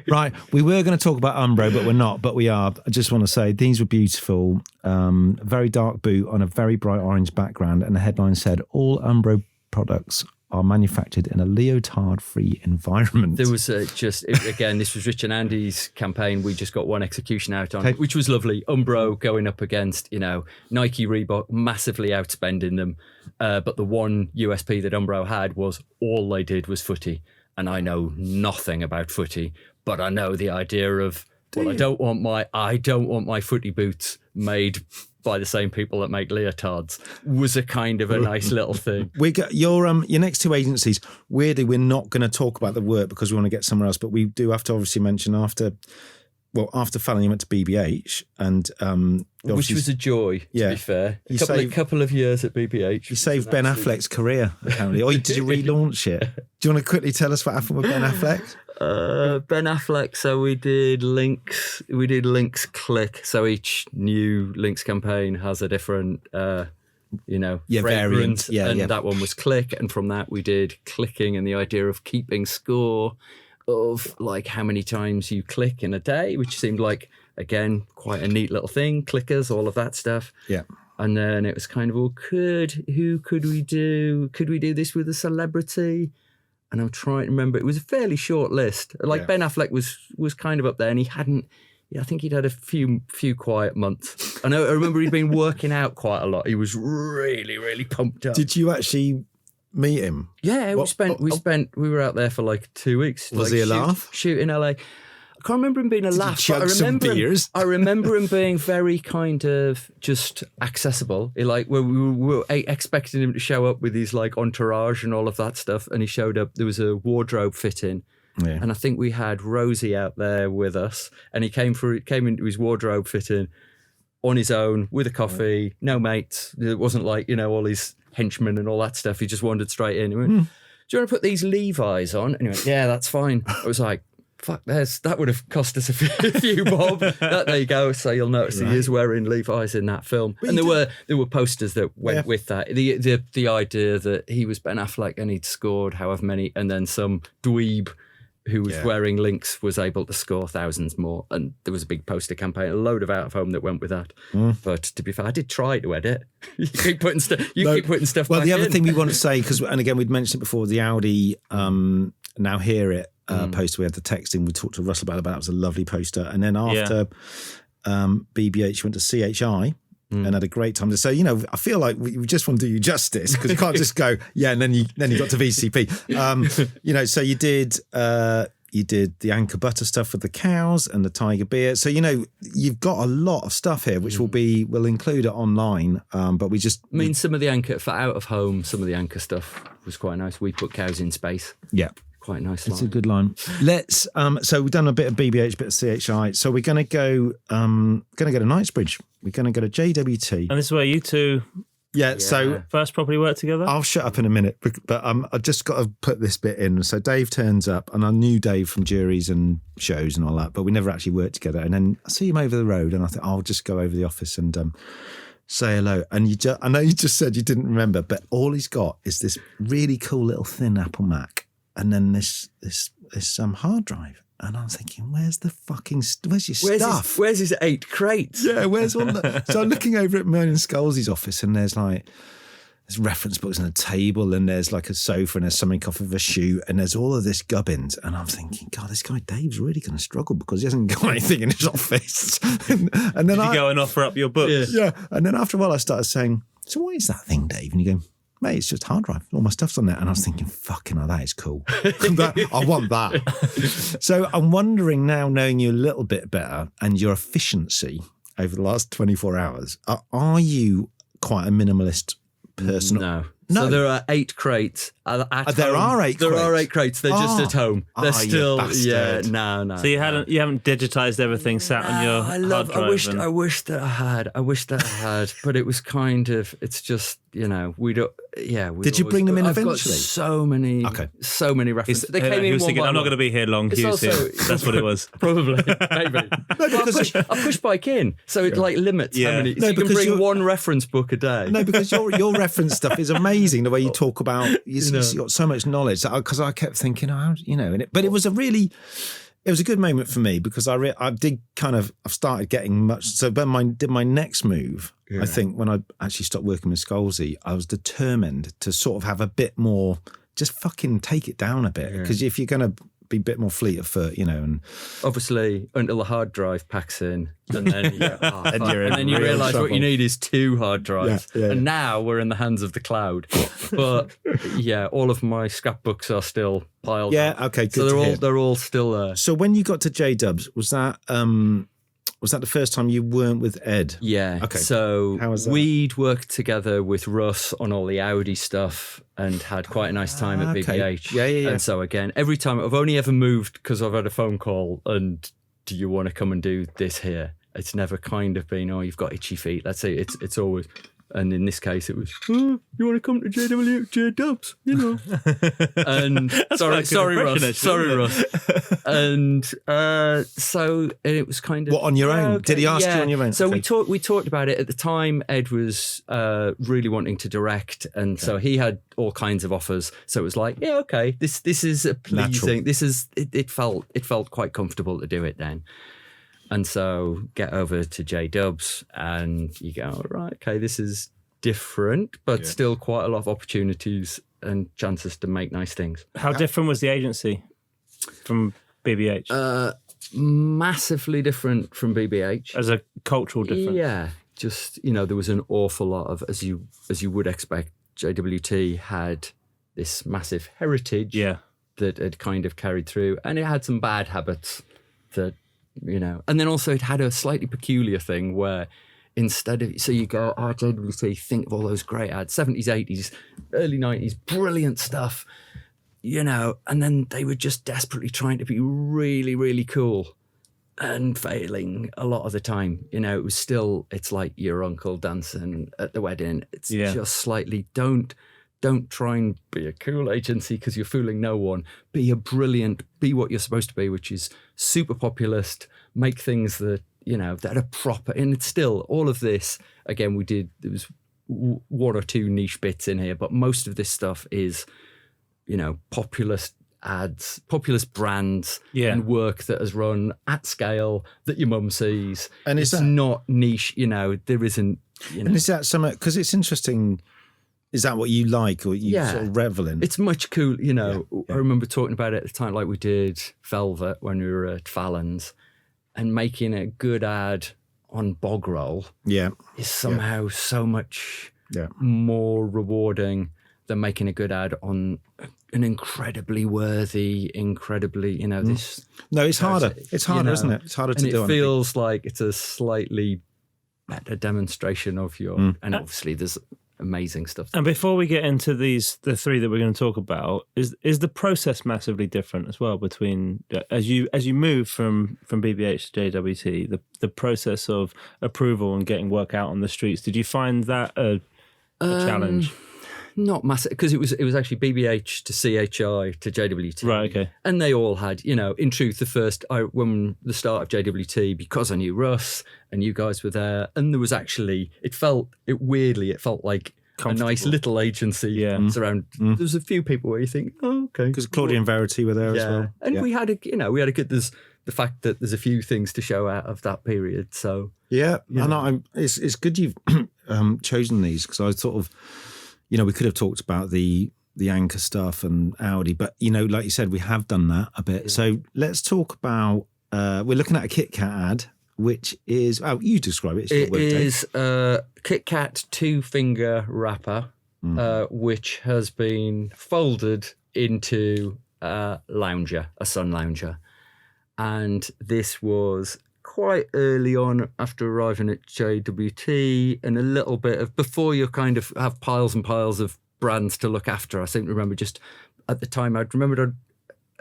Right. We were going to talk about Umbro, but we're not. But we are. I just want to say these were beautiful. Very dark boot on a very bright orange background, and the headline said, "All Umbro products are manufactured in a leotard-free environment." There was again, this was Rich and Andy's campaign. We just got one execution out on, which was lovely. Umbro going up against, Nike, Reebok, massively outspending them. But the one USP that Umbro had was all they did was footy. And I know nothing about footy, but I know the idea of, I don't want my footy boots made by the same people that make leotards was a kind of a nice little thing. We got your next two agencies. Weirdly, we're not going to talk about the work because we want to get somewhere else, but we do have to obviously mention after Fallon, you went to BBH, and which was a joy. To be fair, a couple of years at BBH. You saved Ben Affleck's career, apparently. Or did you relaunch it? Do you want to quickly tell us what happened with Ben Affleck? Ben Affleck. So we did Lynx Click. So each new Lynx campaign has a different, variant. That one was Click, and from that we did clicking and the idea of keeping score. of like how many times you click in a day, which seemed like, again, quite a neat little thing. Clickers, all of that stuff. Yeah. And then it was kind of, well, who could we do? Could we do this with a celebrity? And I'm trying to remember. It was a fairly short list. Like Ben Affleck was kind of up there, and he hadn't. Yeah, I think he'd had a few quiet months. I remember he'd been working out quite a lot. He was really, really pumped up. Did you actually meet him? Yeah, we were out there for like 2 weeks. Was like, he a laugh? Shoot in LA. I can't remember him being a laugh, but I remember him being very kind of just accessible. Like we were expecting him to show up with his like entourage and all of that stuff, and he showed up. There was a wardrobe fitting, and I think we had Rosie out there with us, and he came into his wardrobe fitting on his own with a coffee, no mates. It wasn't like all his henchmen and all that stuff. He just wandered straight in. He went, "Do you want to put these Levi's on?" And he went, "Yeah, that's fine." I was like, fuck, that would have cost us a few bob. There you go. So you'll notice he is wearing Levi's in that film. But and there were posters that went with that. The idea that he was Ben Affleck and he'd scored however many, and then some dweeb who was wearing links was able to score thousands more. And there was a big poster campaign, a load of out of home that went with that. But to be fair, I did try to edit. You keep putting stuff. Keep putting stuff. Well, back the other in. thing we want to say, and again we'd mentioned it before, the Audi Now Hear It poster. We had the text in. We talked to Russell about that. It was a lovely poster. And then after BBH, went to CHI. And had a great time. So, I feel like we just want to do you justice, because you can't just go, and then you got to VCP. So you did the Anchor Butter stuff with the cows and the Tiger Beer. So, you've got a lot of stuff here, which we'll include it online. But we just... I mean, some of the Anchor, for out of home, some of the Anchor stuff was quite nice. We put cows in space. Yeah. Quite nice. It's a good line. Let's. So we've done a bit of BBH, bit of CHI. So we're going to go. To Knightsbridge. We're going to go to JWT. And this is where you two. Yeah. So first properly worked together. I'll shut up in a minute, but I've just got to put this bit in. So Dave turns up, and I knew Dave from juries and shows and all that, but we never actually worked together. And then I see him over the road, and I thought I'll just go over the office and say hello. And I know you just said you didn't remember, but all he's got is this really cool little thin Apple Mac. And then this hard drive, and I'm thinking, where's your stuff? Where's his 8 crates? Yeah, where's all that? So I'm looking over at Merlin Scalzi's office, and there's reference books on a table, and there's like a sofa, and there's something off of a shoe, and there's all of this gubbins, and I'm thinking, God, this guy Dave's really going to struggle because he hasn't got anything in his office. and then you go and offer up your books. Yeah, and then after a while I started saying, so what is that thing, Dave? And you go, mate, it's just a hard drive. All my stuff's on there. And I was thinking, fucking hell, that is cool. I want that. So I'm wondering now, knowing you a little bit better and your efficiency over the last 24 hours, are you quite a minimalist person? No. So there are 8 crates at home. There are 8 crates? There are 8 crates. They're just at home. They're still, no. So you haven't digitized everything sat on your hard drive? I wish that I had, but it was kind of, it's just, we don't, Did you bring them in eventually? I've got so many references. They came in thinking, I'm not going to be here long. That's what it was. Probably, maybe. I push bike in, so it like limits how many. So you can bring one reference book a day. No, because your reference stuff is amazing. The way you talk about, you've got so much knowledge. Because I kept thinking, but it was a good moment for me, because I've started getting much. So when did my next move, I think when I actually stopped working with Scalzi, I was determined to sort of have a bit more, just fucking take it down a bit. Because if you're going to be a bit more fleet of foot, and obviously until the hard drive packs in, and then you realise what you need is 2 hard drives, and now we're in the hands of the cloud. But all of my scrapbooks are still piled. Yeah, okay, good. So they're all still there. So when you got to J Dubs, was that the first time you weren't with Ed? Yeah. Okay. So how was that? We'd worked together with Russ on all the Audi stuff and had quite a nice time at BBH. Yeah. And so again, every time I've only ever moved because I've had a phone call and do you want to come and do this here? It's never kind of been, you've got itchy feet. Let's say it's always, And in this case, it was, you want to come to J Dubs, you know? And sorry, Russ. And so it was kind of what on your own? okay, Did he ask you on your own? So we talked about it at the time. Ed was really wanting to direct, and so he had all kinds of offers. So it was like, yeah, okay, this is a pleasing. Natural. It felt quite comfortable to do it then. And so get over to J Dubs and you go, all right, okay, this is different, but still quite a lot of opportunities and chances to make nice things. How different was the agency from BBH? Massively different from BBH. As a cultural difference? Yeah, just, you know, there was an awful lot of, as you would expect, JWT had this massive heritage that had kind of carried through, and it had some bad habits that, you know, and then also it had a slightly peculiar thing where instead of, so you go, JWT, think of all those great ads, 70s, 80s, early 90s, brilliant stuff, you know, and then they were just desperately trying to be really, really cool and failing a lot of the time. You know, it's like your uncle dancing at the wedding. It's just slightly, don't try and be a cool agency because you're fooling no one. Be what you're supposed to be, which is super populist, make things that, you know, that are proper. And it's still, all of this, again, there was one or two niche bits in here, but most of this stuff is, you know, populist ads, populist brands and work that has run at scale that your mum sees. And it's not niche, you know, there isn't, you know. And is that something, because it's interesting, is that what you like or you sort of revel in? It's much cool, you know. I remember talking about it at the time, like we did Velvet when we were at Fallon's, and making a good ad on bog roll is somehow so much more rewarding than making a good ad on an incredibly worthy, you know, this. No, it's harder. It's harder, isn't it? It's harder to do. And it feels like it's a slightly better demonstration of your, and obviously there's amazing stuff. And before we get into the three that we're going to talk about, is the process massively different as well between as you move from BBH to JWT, the process of approval and getting work out on the streets? Did you find that a challenge? Not massive, because it was actually BBH to CHI to JWT. Right, okay. And they all had, you know, in truth, when the start of JWT, because I knew Russ and you guys were there, and there was actually, it felt like a nice little agency around. There was a few people where you think, oh, okay. Because Claudia and Verity were there as well. And we had a good, there's the fact that there's a few things to show out of that period. So and it's good you've chosen these, because I sort of, you know, we could have talked about the anchor stuff and Audi, but, you know, like you said, we have done that a bit. So let's talk about, we're looking at a Kit Kat ad, which is, you describe it. It is a Kit Kat 2-finger wrapper, which has been folded into a sun lounger. And this was quite early on after arriving at JWT, and a little bit of before you kind of have piles and piles of brands to look after. I think remember just at the time again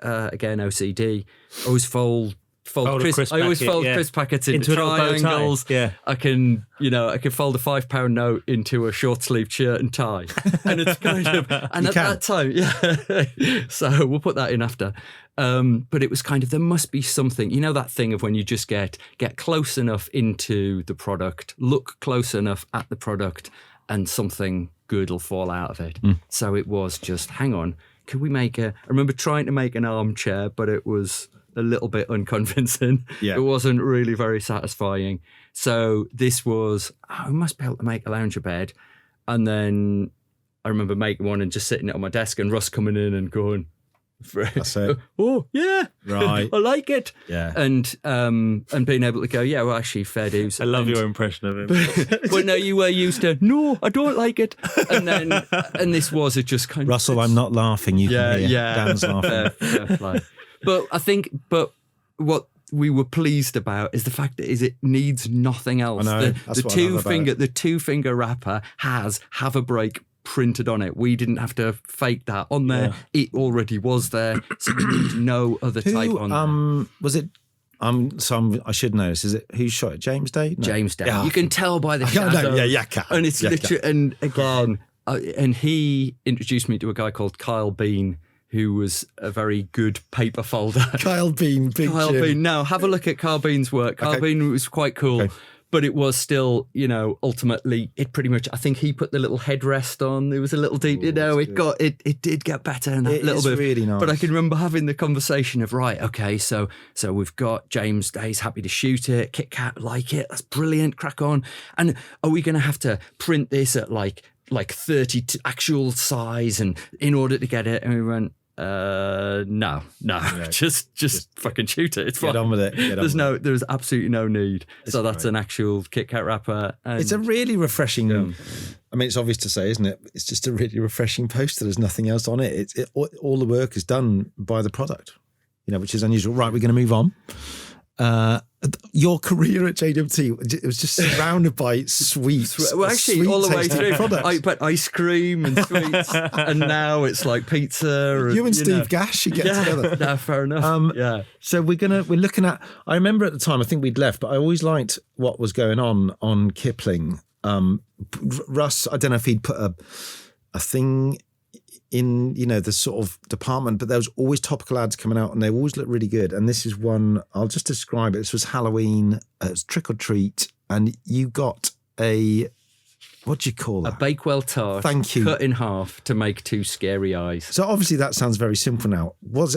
OCD. I always fold crisp packets into triangles. I can fold a £5 note into a short sleeved shirt and tie, and it's kind of and at that time, so we'll put that in after. But it was kind of, there must be something, you know, that thing of when you just get close enough into the product, look close enough at the product, and something good will fall out of it. So it was just, hang on, could we I remember trying to make an armchair, but it was a little bit unconvincing. It wasn't really very satisfying. So this was, I must be able to make a lounger bed. And then I remember making one and just sitting it on my desk, and Russ coming in and going, that's it. Oh yeah, right. I like it. Yeah, and being able to go, yeah, well, actually, fair dues. I love your impression of him. But no, you were used to, no, I don't like it. And this was it. Just kind of, Russell, I'm not laughing. You can hear Dan's laughing. Fair. But what we were pleased about is the fact that it needs nothing else. I know. The 2-finger wrapper have a break printed on it. We didn't have to fake that on there. It already was there, so we need no other type on there. Was it I should know this. Is it who shot it? James Day? No. James Day. Yeah. You can tell by the No, shadow. yeah, cat. And it's Yeah, literally, and again, and he introduced me to a guy called Kyle Bean, who was a very good paper folder. Kyle Bean, big Kyle Jim. Bean. Now, have a look at Kyle Bean's work. Kyle Bean was quite cool. Okay. But it was still, ultimately, it pretty much, I think he put the little headrest on. It was a little deep, it did get better in that It little is bit. really nice. But I can remember having the conversation of, right, okay, so we've got James Day's happy to shoot it, Kit Kat like it, that's brilliant, crack on. And are we going to have to print this at like 30 actual size and in order to get it? And we went, no, just fucking shoot it. It's fine. Get on with it. There's absolutely no need. So that's an actual Kit Kat wrapper. And It's a really refreshing. I mean, it's obvious to say, isn't it? It's just a really refreshing poster. There's nothing else on it. All the work is done by the product, which is unusual. Right, we're going to move on. Your career at JWT, it was just surrounded by sweets. Well, actually, all the way through. Products. But ice cream and sweets, and now it's like pizza. You and Steve Gash, you get together. No, fair enough. So we're looking at. I remember at the time, I think we'd left, but I always liked what was going on Kipling. Russ, I don't know if he'd put a thing in the sort of department, but there was always topical ads coming out and they always looked really good. And this is one, I'll just describe it. This was Halloween, it was trick or treat, and you got what do you call that? A Bakewell tart. Thank you. Cut in half to make two scary eyes. So obviously that sounds very simple now.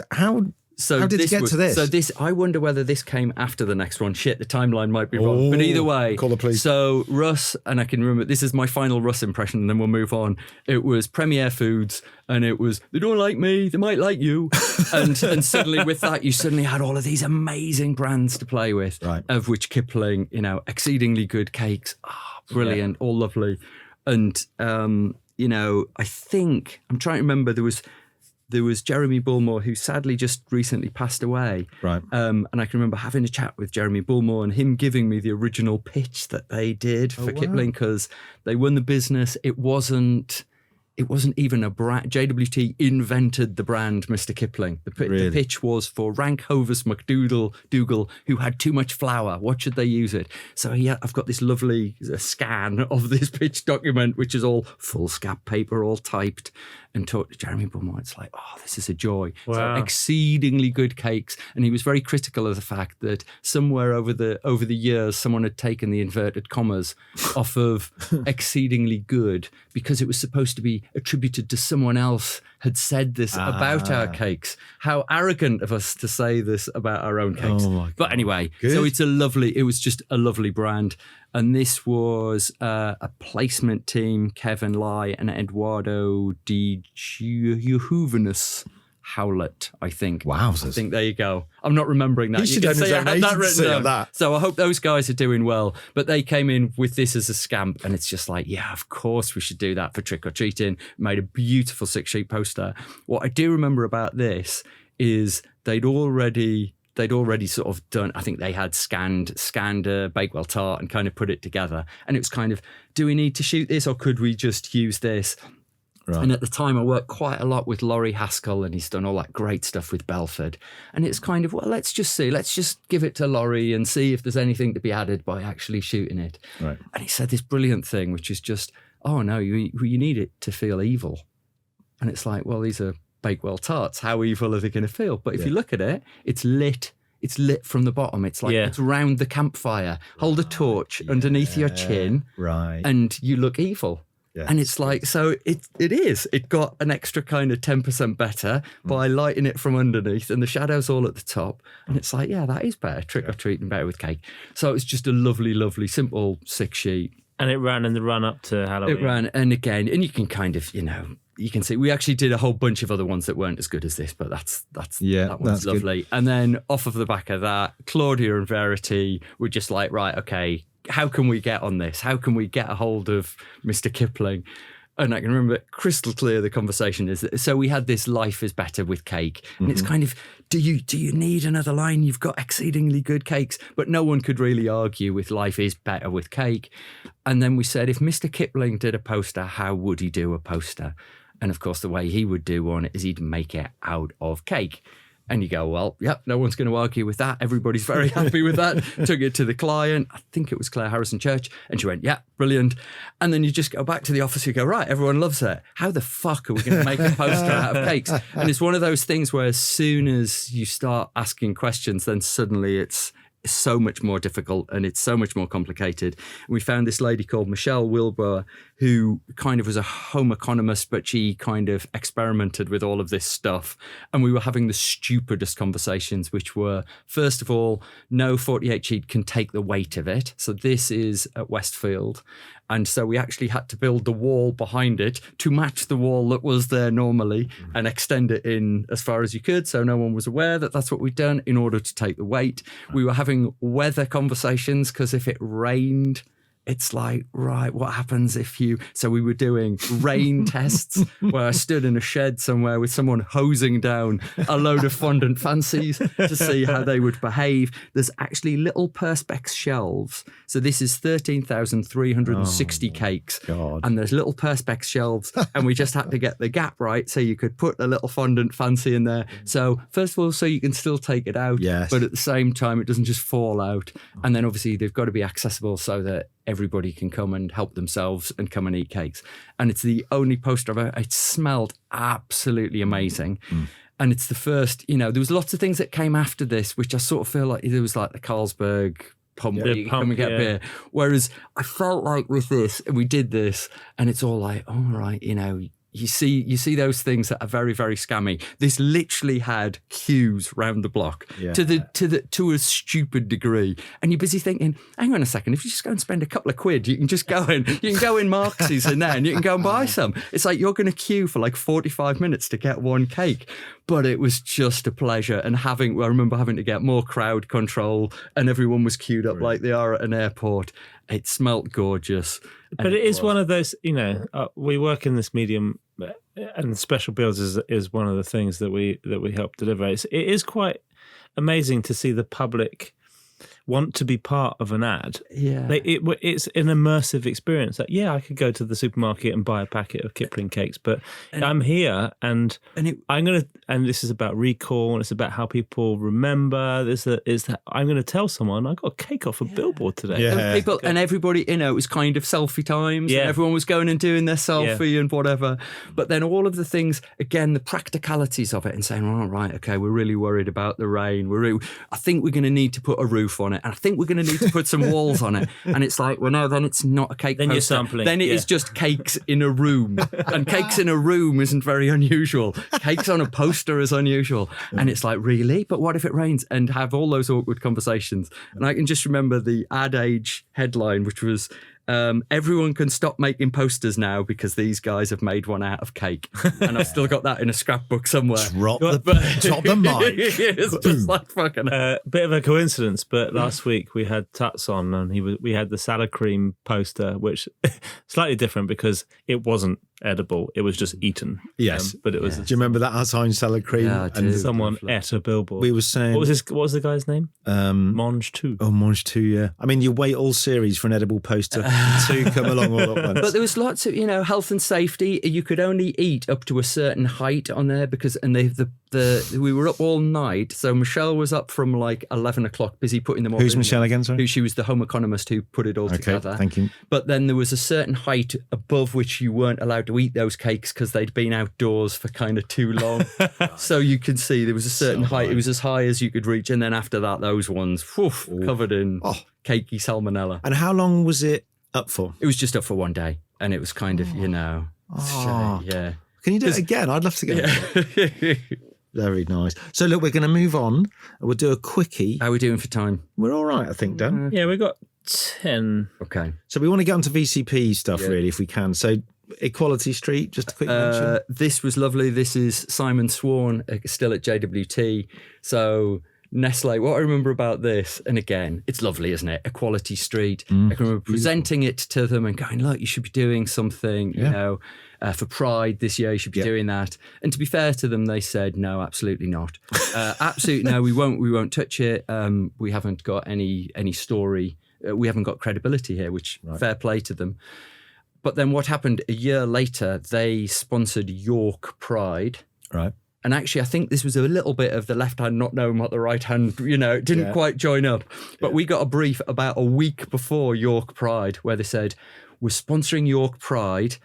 How did it get to this? So I wonder whether this came after the next one. Shit, the timeline might be wrong. But either way, call the police. So Russ, and I can remember, this is my final Russ impression, and then we'll move on. It was Premier Foods, and it was, they don't like me, they might like you. and suddenly with that, you suddenly had all of these amazing brands to play with, right. Of which Kipling, exceedingly good cakes. Brilliant, all lovely. And, I think, I'm trying to remember, there was Jeremy Bullmore, who sadly just recently passed away. Right. And I can remember having a chat with Jeremy Bullmore and him giving me the original pitch that they did for Kipling, because they won the business. It wasn't even a brand. JWT invented the brand Mr. Kipling. The pitch was for Rank Hovis McDougal, who had too much flour. What should they use it? So I've got this lovely scan of this pitch document, which is all full scap paper, all typed, and talked to Jeremy Bullmore. It's like, this is a joy. Wow. So exceedingly good cakes. And he was very critical of the fact that somewhere over the years, someone had taken the inverted commas off of exceedingly good, because it was supposed to be attributed to someone else had said this about our cakes. How arrogant of us to say this about our own cakes. Oh my God. But anyway, Good. so it was just a lovely brand. And this was a placement team, Kevin Lai and Eduardo Di Juvenus Howlett, I think. Wowzers. I think there you go. I'm not remembering that. He should own his own agency on that. So I hope those guys are doing well. But they came in with this as a scamp, and it's just like, yeah, of course we should do that for trick or treating. Made a beautiful 6-sheet poster. What I do remember about this is they'd already sort of done, I think they had scanned a Bakewell tart and kind of put it together. And it was kind of, do we need to shoot this, or could we just use this? Right. And at the time, I worked quite a lot with Laurie Haskell, and he's done all that great stuff with Belford. And it's kind of, well, let's just give it to Laurie and see if there's anything to be added by actually shooting it. Right. And he said this brilliant thing, which is just, oh no, you need it to feel evil. And it's like, well, these are Bakewell tarts. How evil are they going to feel? But if you look at it, it's lit. It's lit from the bottom. It's like it's round the campfire. Hold a torch underneath your chin, right, and you look evil. Yeah. And it's like, so it is. It got an extra kind of 10% better by lighting it from underneath, and the shadow's all at the top. And it's like, yeah, that is better. Trick or treating better with cake. So it's just a lovely, lovely, simple 6-sheet. And it ran in the run up to Halloween. It ran, and again, and you can kind of, you can see, we actually did a whole bunch of other ones that weren't as good as this, but that one's lovely. Good. And then off of the back of that, Claudia and Verity were just like, right, okay, how can we get on this? How can we get a hold of Mr. Kipling? And I can remember crystal clear the conversation is that, so we had this life is better with cake. And it's kind of, do you need another line? You've got exceedingly good cakes. But no one could really argue with life is better with cake. And then we said, if Mr. Kipling did a poster, how would he do a poster? And of course, the way he would do one is he'd make it out of cake. And you go, well, yep, no one's going to argue with that. Everybody's very happy with that. Took it to the client. I think it was Claire Harrison Church. And she went, yeah, brilliant. And then you just go back to the office. You go, right, everyone loves it. How the fuck are we going to make a poster out of cakes? And it's one of those things where as soon as you start asking questions, then suddenly it's so much more difficult and it's so much more complicated. And we found this lady called Michelle Wilbur, who kind of was a home economist, but she kind of experimented with all of this stuff. And we were having the stupidest conversations, which were, first of all, no 48 sheet can take the weight of it. So this is at Westfield. And so we actually had to build the wall behind it to match the wall that was there normally and extend it in as far as you could. So no one was aware that that's what we'd done in order to take the weight. We were having weather conversations because if it rained, it's like, right, what happens if you... So we were doing rain tests where I stood in a shed somewhere with someone hosing down a load of fondant fancies to see how they would behave. There's actually little Perspex shelves. So this is 13,360 cakes. God. And there's little Perspex shelves and we just had to get the gap right so you could put a little fondant fancy in there. So first of all, so you can still take it out, Yes. but at the same time, it doesn't just fall out. And then obviously they've got to be accessible so that everybody can come and help themselves and come and eat cakes. And it's the only poster I've ever... It smelled absolutely amazing. And it's the first, there was lots of things that came after this, which I sort of feel like there was like the Carlsberg pump where you come and get beer. Whereas I felt like with this, and we did this, and it's all like, all right, you see those things that are very, very scammy. This literally had queues round the block to a stupid degree. And you're busy thinking, hang on a second, if you just go and spend a couple of quid, you can just go in Marx's in there and you can go and buy some. It's like you're going to queue for like 45 minutes to get one cake. But it was just a pleasure. And I remember having to get more crowd control and everyone was queued up like they are at an airport. It smelt gorgeous. But it is one of those, we work in this medium, and special builds is one of the things that we help deliver. It is quite amazing to see the public want to be part of an ad. Yeah. It's an immersive experience. Like, I could go to the supermarket and buy a packet of Kipling cakes, but I'm here and this is about recall and it's about how people remember. I'm going to tell someone I got a cake off a billboard today. Yeah. And everybody, it was kind of selfie times. Yeah. And everyone was going and doing their selfie and whatever. But then all of the things, again, the practicalities of it and saying, all right, okay, we're really worried about the rain. I think we're going to need to put a roof on it. And I think we're going to need to put some walls on it. And it's like, well, no, then it's not a cake then poster. You're sampling. Then it is just cakes in a room. And cakes in a room isn't very unusual. Cakes on a poster is unusual. And it's like, really? But what if it rains? And have all those awkward conversations. And I can just remember the Ad Age headline, which was, everyone can stop making posters now because these guys have made one out of cake. And I've still got that in a scrapbook somewhere. Drop the mic. It's just like fucking... bit of a coincidence, but last week we had Tuts on and we had the salad cream poster, which slightly different because it wasn't edible. It was just eaten. Yes. But it was... Do you remember that Alzheimer's salad cream? Yeah, I do. And someone ate a billboard. we were saying... What was the guy's name? Monge 2. Oh, Monge 2, yeah. I mean, you wait all series for an edible poster to come along all at once. But there was lots of, health and safety. You could only eat up to a certain height on there because, and we were up all night. So Michelle was up from like 11 o'clock, busy putting them all Who's in Michelle there. again, sorry? She was the home economist who put it all together. Okay, thank you. But then there was a certain height above which you weren't allowed to eat those cakes because they'd been outdoors for kind of too long. So you could see there was a certain height. It was as high as you could reach. And then after that, those ones, covered in cakey salmonella. And how long was it up for? It was just up for one day. And it was kind of, yeah. Can you do it again? I'd love to go. Yeah. Very nice. So look, we're going to move on. We'll do a quickie. How are we doing for time? We're all right, I think, Dan. Yeah, we got 10. Okay. So we want to get onto VCP stuff, really, if we can. So Equality Street, just a quick mention. This was lovely. This is Simon Swan, still at JWT. So Nestle, what I remember about this, and again, it's lovely, isn't it? Equality Street. I can remember presenting it to them and going, look, you should be doing something, for Pride this year, you should be doing that. And to be fair to them, they said, no, absolutely not. Absolutely no, we won't touch it. We haven't got any story. We haven't got credibility here, which fair play to them. But then what happened a year later, they sponsored York Pride. Right. And actually, I think this was a little bit of the left hand not knowing what the right hand, it didn't quite join up. But we got a brief about a week before York Pride where they said, we're sponsoring York Pride.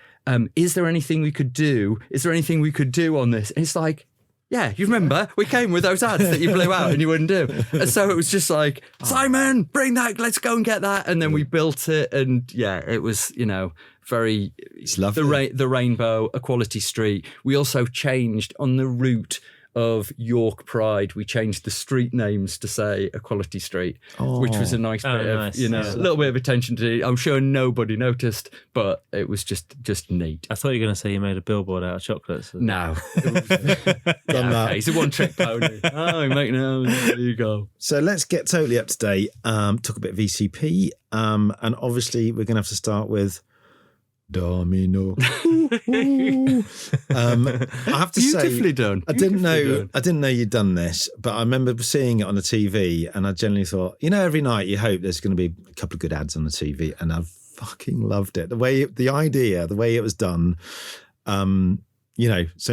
Is there anything we could do? Is there anything we could do on this? And it's like, yeah, you remember we came with those ads that you blew out and you wouldn't do. And so it was just like, Simon, bring that, let's go and get that. And then we built it. And yeah, it was, very, it's lovely. The Rainbow, Equality Street. We also changed on the route of York Pride, we changed the street names to say Equality Street, which was a nice bit of, a little bit of attention to. I'm sure nobody noticed, but it was just neat. I thought you were going to say you made a billboard out of chocolates. No. Okay, it's a one-trick pony. There you go. So let's get totally up to date, talk a bit of VCP, and obviously we're going to have to start with Domin-oh-hoo-hoo. I have to say, beautifully done. I didn't know you'd done this, but I remember seeing it on the TV, and I generally thought, every night you hope there's going to be a couple of good ads on the TV, and I fucking loved it. The way it was done, so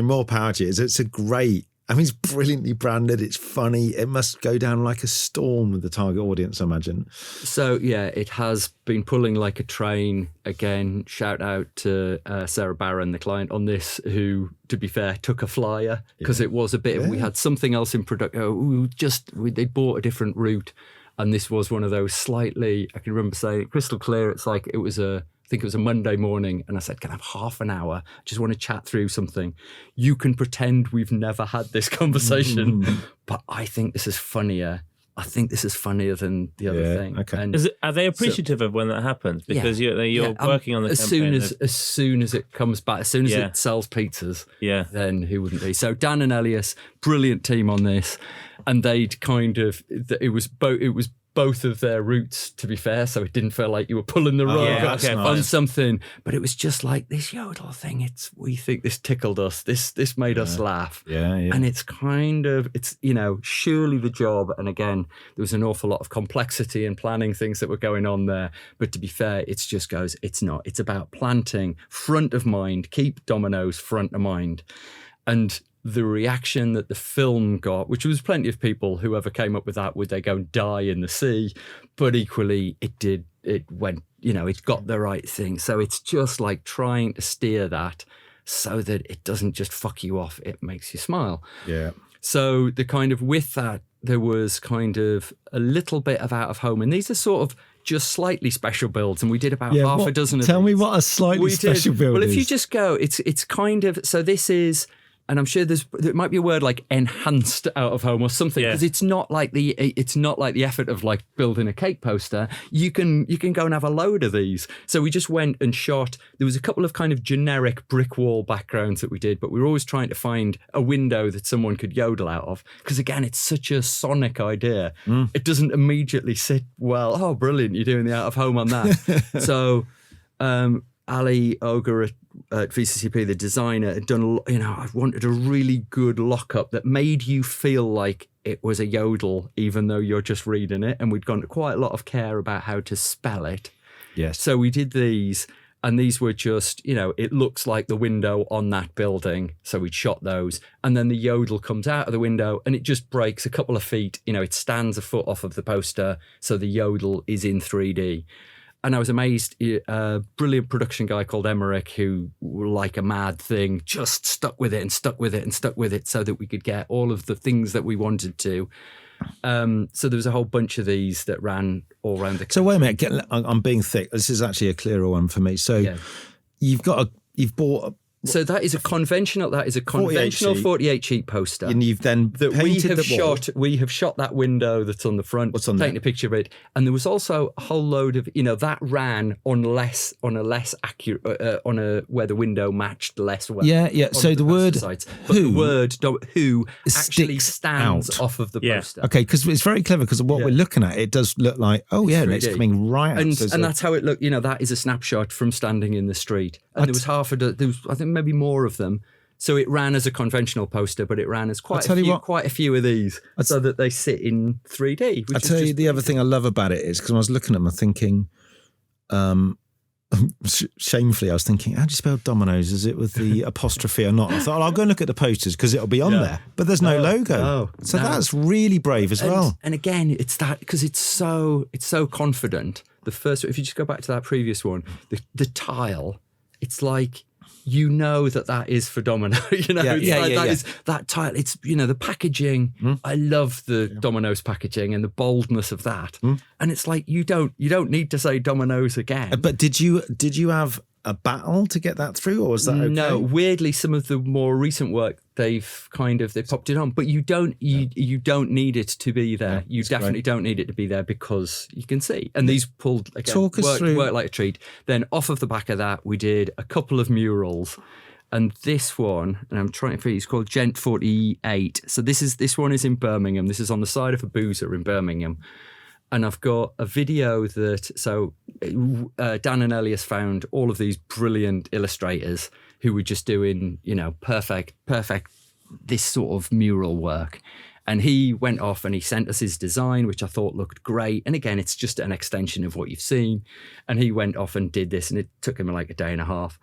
more power to you. It's a great. It's brilliantly branded. It's funny. It must go down like a storm with the target audience, I imagine. So, yeah, it has been pulling like a train. Again, shout out to Sarah Barron, the client on this, who, to be fair, took a flyer because it was a bit of, we had something else in production. They bought a different route. And this was one of those slightly, I can remember saying, crystal clear. It's like I think it was a Monday morning, and I said, can I have half an hour? I just want to chat through something. You can pretend we've never had this conversation, but I think this is funnier. I think this is funnier than the other thing. Okay. And are they appreciative of when that happens? Because you're working on the as campaign. As soon as it comes back, as soon as it sells pizzas, then who wouldn't be? So Dan and Elias, brilliant team on this, and they'd kind of, it was both of their routes, to be fair, so it didn't feel like you were pulling the rug on something, but it was just like this yodel thing. We think this tickled us, this made us laugh, and it's kind of, surely the job. And again, there was an awful lot of complexity and planning things that were going on there, but to be fair, it's about planting front of mind, keep dominoes front of mind. And the reaction that the film got, which was plenty of people, whoever came up with that, would they go and die in the sea? But equally, it went, it got the right thing. So it's just like trying to steer that so that it doesn't just fuck you off, it makes you smile. Yeah. So the kind of, with that, there was kind of a little bit of out of home. And these are sort of just slightly special builds, and we did about half a dozen of Tell these. me what a slightly special build Well, is. if you just go, it's kind of, so this is, and I'm sure there might be a word like enhanced out of home or something, because it's not like the effort of like building a cake poster. You can go and have a load of these. So we just went and shot. There was a couple of kind of generic brick wall backgrounds that we did, but we were always trying to find a window that someone could yodel out of, because again, it's such a sonic idea. It doesn't immediately sit well. Oh, brilliant! You're doing the out of home on that. So Ali Ogre at VCCP, the designer, had done, I wanted a really good lock-up that made you feel like it was a yodel, even though you're just reading it. And we'd gone to quite a lot of care about how to spell it. Yes. So we did these, and these were just, it looks like the window on that building. So we'd shot those. And then the yodel comes out of the window and it just breaks a couple of feet. It stands a foot off of the poster. So the yodel is in 3D. And I was amazed, a brilliant production guy called Emmerich, who, like a mad thing, just stuck with it so that we could get all of the things that we wanted to. So there was a whole bunch of these that ran all around the country. So wait a minute, I'm being thick. This is actually a clearer one for me. So you've bought... So that is a conventional 48 sheet poster. And you've then we have shot that window that's on the front. What's on taking a picture of it. And there was also a whole load of, that ran on a less accurate, where the window matched less well. Yeah. So the word who actually stands out off of the poster. Okay, because it's very clever, because what we're looking at, it does look like, it's coming right out. And that's how it looked. That is a snapshot from standing in the street. And there was I think maybe more of them. So it ran as a conventional poster, but it ran as quite a few of these, so that they sit in 3D. I'll tell you the other thing I love about it is, because when I was looking at them, I'm thinking, shamefully, I was thinking, how do you spell Domino's? Is it with the apostrophe or not? I thought, I'll go and look at the posters because it'll be on there. But there's no logo. So that's really brave as well. And again, it's that because it's so confident. The first, if you just go back to that previous one, the tile, it's like, you know that is for Domino. That tile. It's, the packaging. I love the Domino's packaging and the boldness of that. And it's like you don't need to say Domino's again. But did you have a battle to get that through, or was that okay? No, weirdly, some of the more recent work they popped it on, but you don't need it to be there. You definitely don't need it to be there because you can see. And these pulled again, work like a treat. Then off of the back of that, we did a couple of murals. And this one, and I'm trying to think, it's called Gent 48. So this one is in Birmingham. This is on the side of a boozer in Birmingham. And I've got a video Dan and Elias found all of these brilliant illustrators who were just doing, perfect, this sort of mural work. And he went off and he sent us his design, which I thought looked great. And again, it's just an extension of what you've seen. And he went off and did this, and it took him like a day and a half.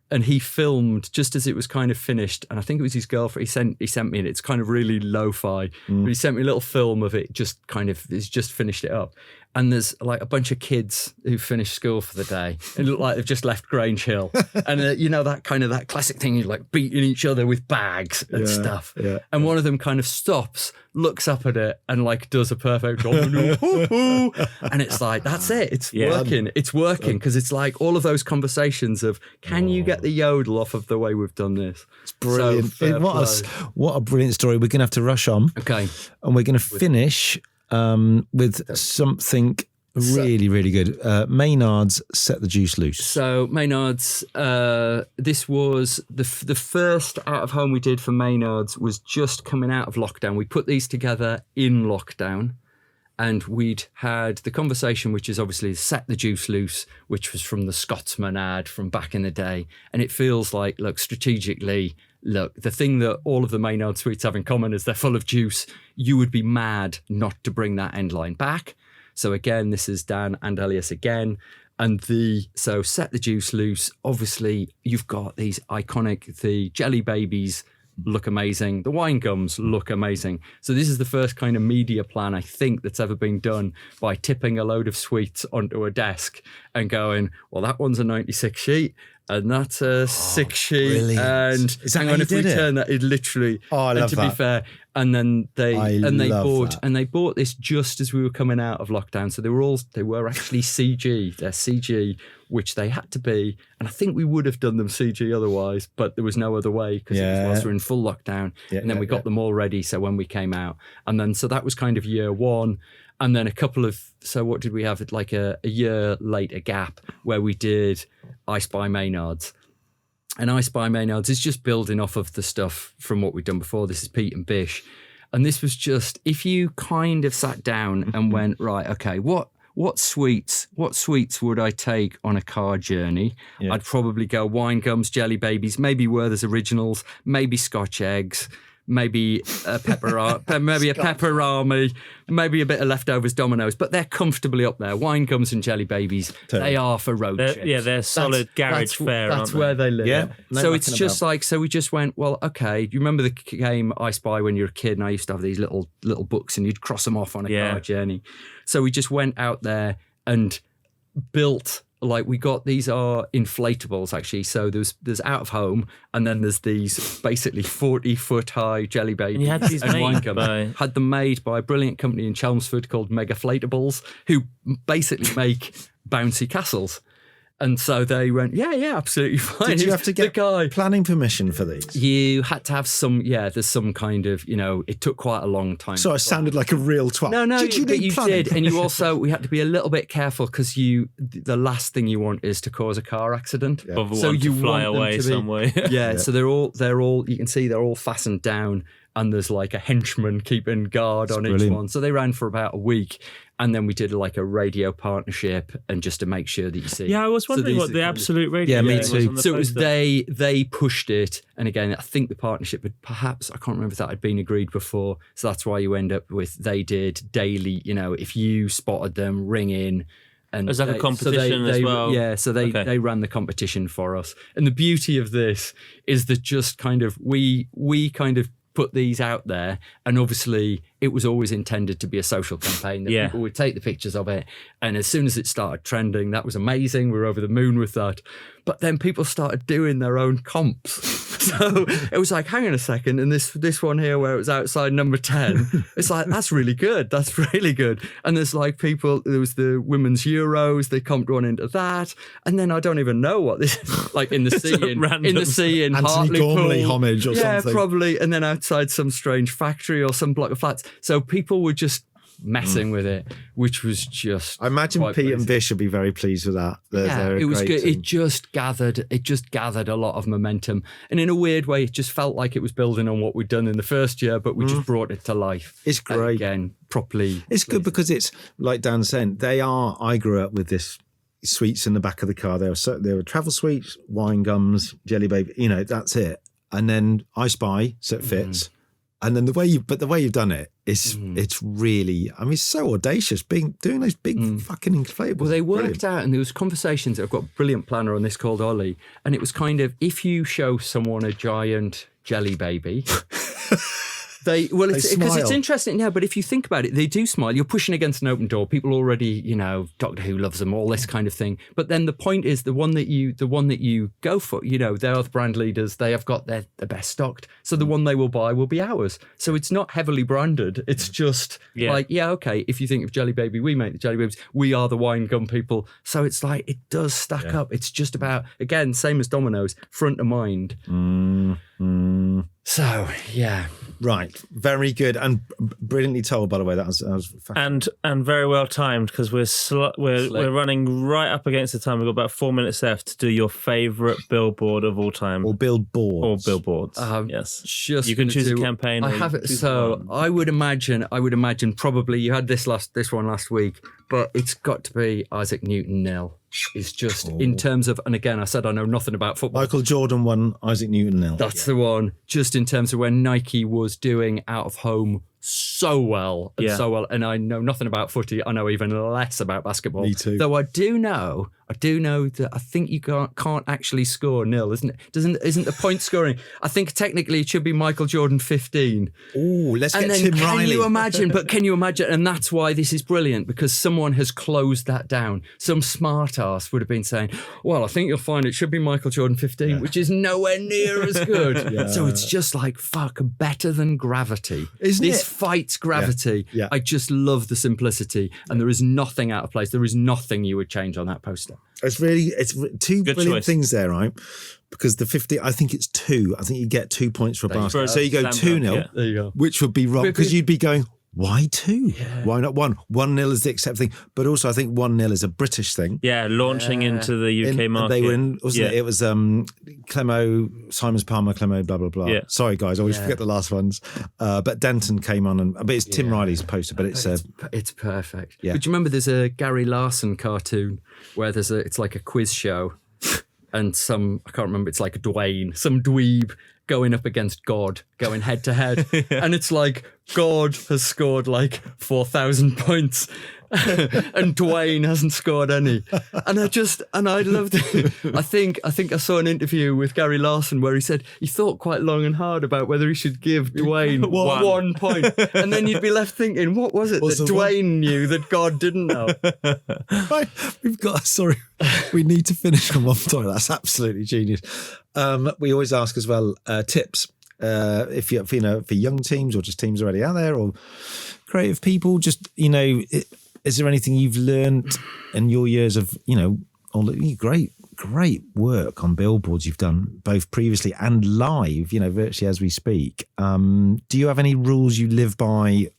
And he filmed just as it was kind of finished. And I think it was his girlfriend. He sent me it. It's kind of really lo-fi. But he sent me a little film of it, he's just finished it up. And there's like a bunch of kids who finished school for the day. It looked like they've just left Grange Hill. And that classic thing, you're like beating each other with bags and stuff. Yeah. And one of them kind of stops, looks up at it and like does a perfect Domin-oh-hoo-hoo. And it's like, that's it. It's working. It's working because it's like all of those conversations of, can you get the yodel off of the way we've done this? It's brilliant. What a brilliant story. We're going to have to rush on. Okay. And we're going to finish with something really, really good. Maynard's Set the Juice Loose. So Maynard's, this was the first out of home we did for Maynard's was just coming out of lockdown. We put these together in lockdown, and we'd had the conversation, which is obviously Set the Juice Loose, which was from the Scotsman ad from back in the day. And it feels like, strategically, the thing that all of the Maynard sweets have in common is they're full of juice. You would be mad not to bring that end line back. So again, this is Dan and Elias again. And so Set the Juice Loose, obviously you've got these iconic, the jelly babies look amazing. The wine gums look amazing. So this is the first kind of media plan, I think, that's ever been done by tipping a load of sweets onto a desk and going, well, that one's a 96 sheet. And that's a 6 sheet. Brilliant. And is that how you if we did it? turn that, it literally. Oh, I love to that. be fair, and then they bought this just as we were coming out of lockdown. So they were actually CG. They're CG, which they had to be. And I think we would have done them CG otherwise, but there was no other way because it was whilst we were in full lockdown. And then we got them all ready. So when we came out, and then so that was kind of year one. And then so what did we have? Like a year later gap where we did I Spy Maynard's. And I Spy Maynard's is just building off of the stuff from what we've done before. This is Pete and Bish. And this was just, if you kind of sat down and went, right, okay, what sweets would I take on a car journey? Yeah. I'd probably go wine gums, jelly babies, maybe Werther's Originals, maybe Scotch eggs, maybe a pepperami, maybe a bit of leftovers Domino's, but they're comfortably up there. Wine gums and jelly babies, they are for road trips. Yeah, they're solid garage fare. That's where they live. Yeah. So it's just like, so we just went, well, okay. Do you remember the game I Spy when you were a kid? And I used to have these little books, and you'd cross them off on a car journey. So we just went out there and built. Like these are inflatables actually. So there's out of home, and then there's these basically 40-foot high jelly babies. And you had these had them made by a brilliant company in Chelmsford called Megaflatables, who basically make bouncy castles. And so they went, yeah, absolutely fine. Did you have to get planning permission for these? You had to have some, there's some kind of, it took quite a long time. So I sounded like a real twat. No, did you need planning? did. And you also, we had to be a little bit careful because the last thing you want is to cause a car accident. Yeah. So you fly away somewhere. So they're all, you can see they're all fastened down, and there's like a henchman keeping guard on each one. So they ran for about a week. And then we did like a radio partnership, and just to make sure that you see. Yeah, I was wondering what the Absolute Radio. Yeah, me too. So it was they pushed it, and again, I think the partnership had perhaps, I can't remember if that had been agreed before. So that's why you end up with they did daily. If you spotted them, ring in, And It's like a competition as well. Yeah, so they ran the competition for us. And the beauty of this is that just kind of we kind of put these out there, and obviously it was always intended to be a social campaign that people would take the pictures of it, and as soon as it started trending, that was amazing. We were over the moon with that. But then people started doing their own comps. So it was like, hang on a second, and this one here where it was outside number 10, it's like, that's really good. That's really good. And there's like people, there was the women's Euros, they comped one into that. And then I don't even know what this is, like in the sea, in Anthony Hartlepool. Gormley homage or something. Yeah, probably. And then outside some strange factory or some block of flats. So people were just messing with it, which was just. I imagine Pete and Bish would be very pleased with that. It was good. It just gathered a lot of momentum, and in a weird way, it just felt like it was building on what we'd done in the first year, but we just brought it to life. It's great again, properly. It's good because it's like Dan said. I grew up with this. Sweets in the back of the car. There were travel sweets, wine gums, jelly baby. That's it. And then I Spy, so it fits. And then the way you've done it is it's really, I mean, it's so audacious doing those big fucking inflatables. Well, they worked out, and there was conversations. I've got a brilliant planner on this called Ollie, and it was kind of, if you show someone a giant jelly baby. Because it's interesting, but if you think about it, they do smile. You're pushing against an open door. People already, Doctor Who loves them, all this kind of thing. But then the point is, the one that you go for, they are the brand leaders. They have got the best stocked. So the one they will buy will be ours. So it's not heavily branded. It's just okay. If you think of Jelly Baby, we make the Jelly Babies. We are the wine gum people. So it's like it does stack up. It's just about, again, same as Domino's, front of mind. So yeah. Right, very good and brilliantly told. By the way, that was and very well timed because we're running right up against the time. We've got about 4 minutes left to do your favourite billboard of all time, or billboards, yes, just you can choose a campaign. I have it. So I would imagine probably you had this one last week, but it's got to be Isaac Newton nil. Is just in terms of, and again, I said I know nothing about football. Michael Jordan 1, Isaac Newton nil. That's the one. Just in terms of when Nike was doing out of home so well, and I know nothing about footy. I know even less about basketball. Me too. Though I do know that I think you can't actually score nil, isn't it? Isn't the point scoring? I think technically it should be Michael Jordan 15. Oh, let's get Tim Riley. Can you imagine? And that's why this is brilliant, because someone has closed that down. Some smart ass would have been saying, well, I think you'll find it should be Michael Jordan 15, which is nowhere near as good. So it's just like, fuck, better than gravity. Isn't this it? Fights gravity. Yeah. I just love the simplicity, and there is nothing out of place. There is nothing you would change on that poster. It's two Good brilliant choice. things there, right? Because the 50, I think it's 2. I think you get 2 points for a basket. So you go 2-0, There you go. which would be wrong because you'd be going, why 2? Why not 1? 1-0 is the accepted thing, but also I think 1-0 is a British thing. Yeah, launching into the UK market. They were in, wasn't it? It was Clemo, Simons Palmer, Clemo, blah blah blah. Yeah. Sorry guys, I always forget the last ones. But Denton came on, but it's Tim Riley's poster, but it's perfect. Yeah. But do you remember there's a Gary Larson cartoon where it's like a quiz show, and I can't remember, it's like Dwayne, some dweeb going up against God, going head to head. And it's like, God has scored like 4,000 points and Dwayne hasn't scored any. And I loved it. I think I saw an interview with Gary Larson where he said he thought quite long and hard about whether he should give Dwayne 1 point. And then you'd be left thinking, what was it that Dwayne knew that God didn't know? Right, we need to finish on one point. That's absolutely genius. We always ask as well tips if you for young teams or just teams already out there or creative people. Just is there anything you've learned in your years of all the great work on billboards you've done both previously and live? Virtually as we speak. Do you have any rules you live by?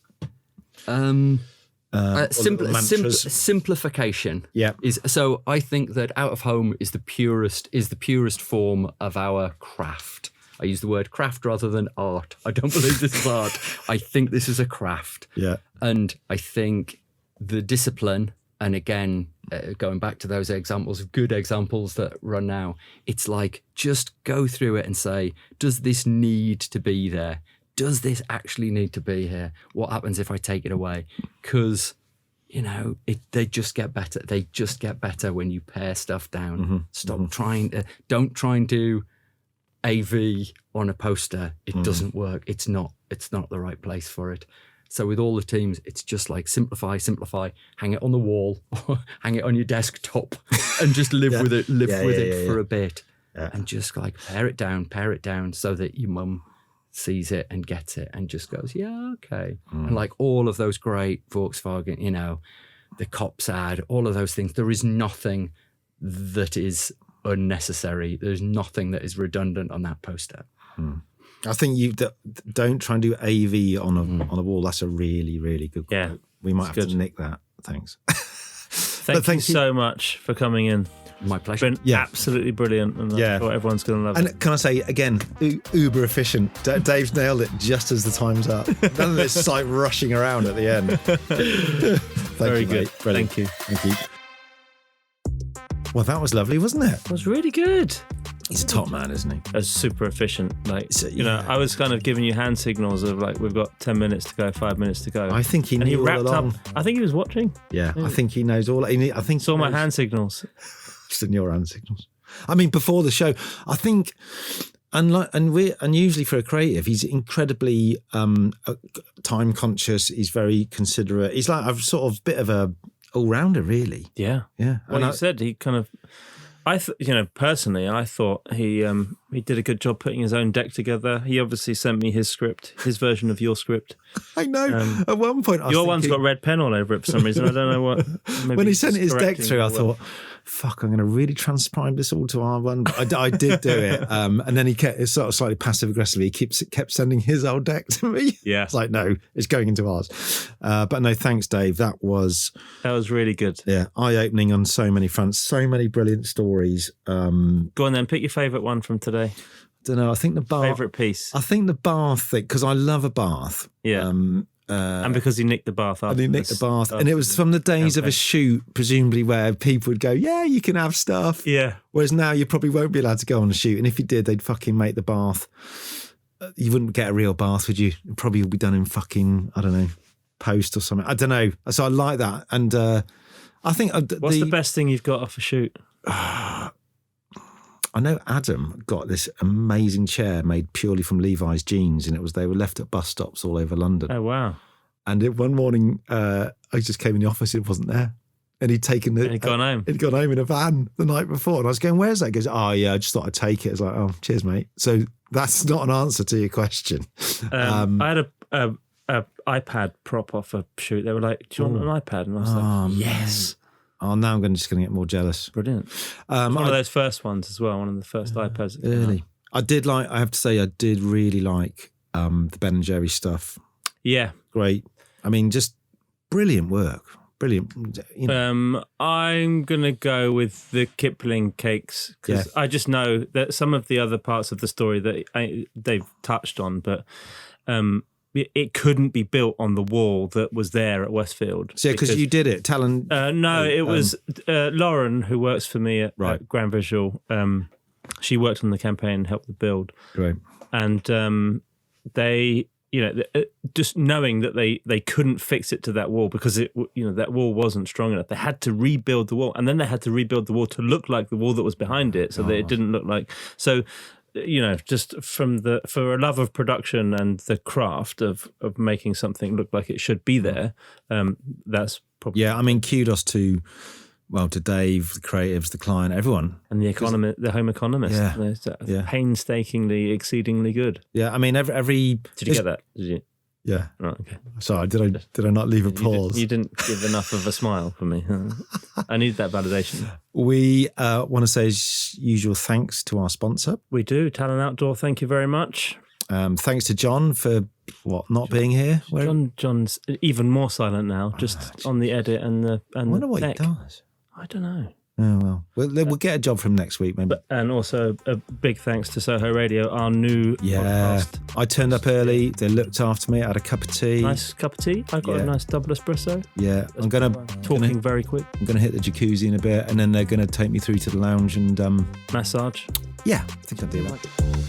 Simplification. Yeah. So I think that out of home is the purest form of our craft. I use the word craft rather than art. I don't believe this is art. I think this is a craft. Yeah. And I think the discipline, and again, going back to those examples, good examples that run now, it's like just go through it and say, does this need to be there? Does this actually need to be here? What happens if I take it away? Because you know, they just get better. They just get better when you pare stuff down. Stop trying to, don't try and do AV on a poster. It doesn't work. It's not the right place for it. So with all the teams, it's just like simplify, hang it on the wall, hang it on your desktop, and just live with it, for a bit. Yeah. And just like pare it down so that your mum sees it and gets it and just goes, yeah, okay. And like all of those great Volkswagen, you know, the cops ad, all of those things, there is nothing that is unnecessary. There's nothing that is redundant on that poster. I think you don't try and do AV on a wall. That's a really, really good quote. Yeah, we might have to nick that. Thanks. Thank you so much for coming in. My pleasure. Been absolutely brilliant, and I'm sure everyone's going to love it. And can I say again, uber efficient. Dave's nailed it just as the time's up. None of this like rushing around at the end. Very good. Thank you. Well, that was lovely, wasn't it? It was really good. He's a top man, isn't he? It's super efficient. Like, you know, I was kind of giving you hand signals of like, we've got 10 minutes to go, 5 minutes to go. I think he knew and he all wrapped along. up. I think he was watching. Yeah, I think he knows all. I think saw my hand signals. Just in your hand signals. I mean, before the show, I think, and usually for a creative, he's incredibly time conscious. He's very considerate. He's like a sort of bit of a all rounder, really. Yeah. Well, you said he kind of. Personally, I thought he did a good job putting his own deck together. He obviously sent me his script, his version of your script. I know. At one point, I was your one's got red pen all over it for some reason. I don't know what. When he sent his deck through, I thought, "Fuck, I'm going to really transcribe this all to R1." I did do it, and then he kept sort of slightly passive aggressively. He kept sending his old deck to me. Yeah, it's like, no, it's going into ours. But no, thanks, Dave. That was really good. Yeah, eye-opening on so many fronts. So many brilliant stories. Go on then, pick your favourite one from today. I don't know. I think the bath. Favourite piece. I think the bath thing, because I love a bath. Yeah. And because he nicked the bath after. And he nicked the bath. And it was from the days of a shoot, presumably, where people would go, yeah, you can have stuff. Yeah. Whereas now you probably won't be allowed to go on a shoot. And if you did, they'd fucking make the bath. You wouldn't get a real bath, would you? It'd probably be done in fucking, I don't know, post or something. I don't know. So I like that. And I think... What's the best thing you've got off a shoot? I know Adam got this amazing chair made purely from Levi's jeans, and they were left at bus stops all over London. Oh wow! And one morning, I just came in the office; it wasn't there, and he'd taken it. And he'd gone home. He'd gone home in a van the night before, and I was going, "Where's that?" He goes, "Oh yeah, I just thought I'd take it." I was like, "Oh, cheers, mate." So that's not an answer to your question. I had a iPad prop off a shoot. They were like, "Do you want an iPad?" And I was like, "Yes." Oh, now I'm just going to get more jealous. Brilliant. One of those first ones as well. One of the first iPads. Really? I have to say, I did really like the Ben & Jerry stuff. Yeah. Great. I mean, just brilliant work. Brilliant. You know. I'm going to go with the Kipling cakes because I just know that some of the other parts of the story that they've touched on, but... it couldn't be built on the wall that was there at Westfield. So, because you did it, Talon. No, it was Lauren, who works for me at Grand Visual. She worked on the campaign and helped the build. Right. And they, just knowing that they couldn't fix it to that wall because that wall wasn't strong enough. They had to rebuild the wall, and then they had to rebuild the wall to look like the wall that was behind it, so that it didn't look like so. Just for a love of production and the craft of making something look like it should be there, that's probably... Yeah, I mean, kudos to Dave, the creatives, the client, everyone. And the home economist. Yeah. Painstakingly, exceedingly good. Yeah, I mean, every... Did you get that? Did you? Yeah. Right, okay. Sorry, did I not leave a pause? You didn't give enough of a smile for me. I need that validation. We want to say, as usual, thanks to our sponsor. We do. Talon Outdoor, thank you very much. Thanks to John for not being here. John's even more silent now, just on the edit and the I wonder what deck. he does. I don't know. Oh, well. We'll get a job from next week, maybe. And also a big thanks to Soho Radio, our new podcast. I turned up early. They looked after me. I had a cup of tea. Nice cup of tea. I got a nice double espresso. Yeah. I'm going to... Talking very quick. I'm going to hit the jacuzzi in a bit, and then they're going to take me through to the lounge and... Massage. Yeah, I think I'll do that.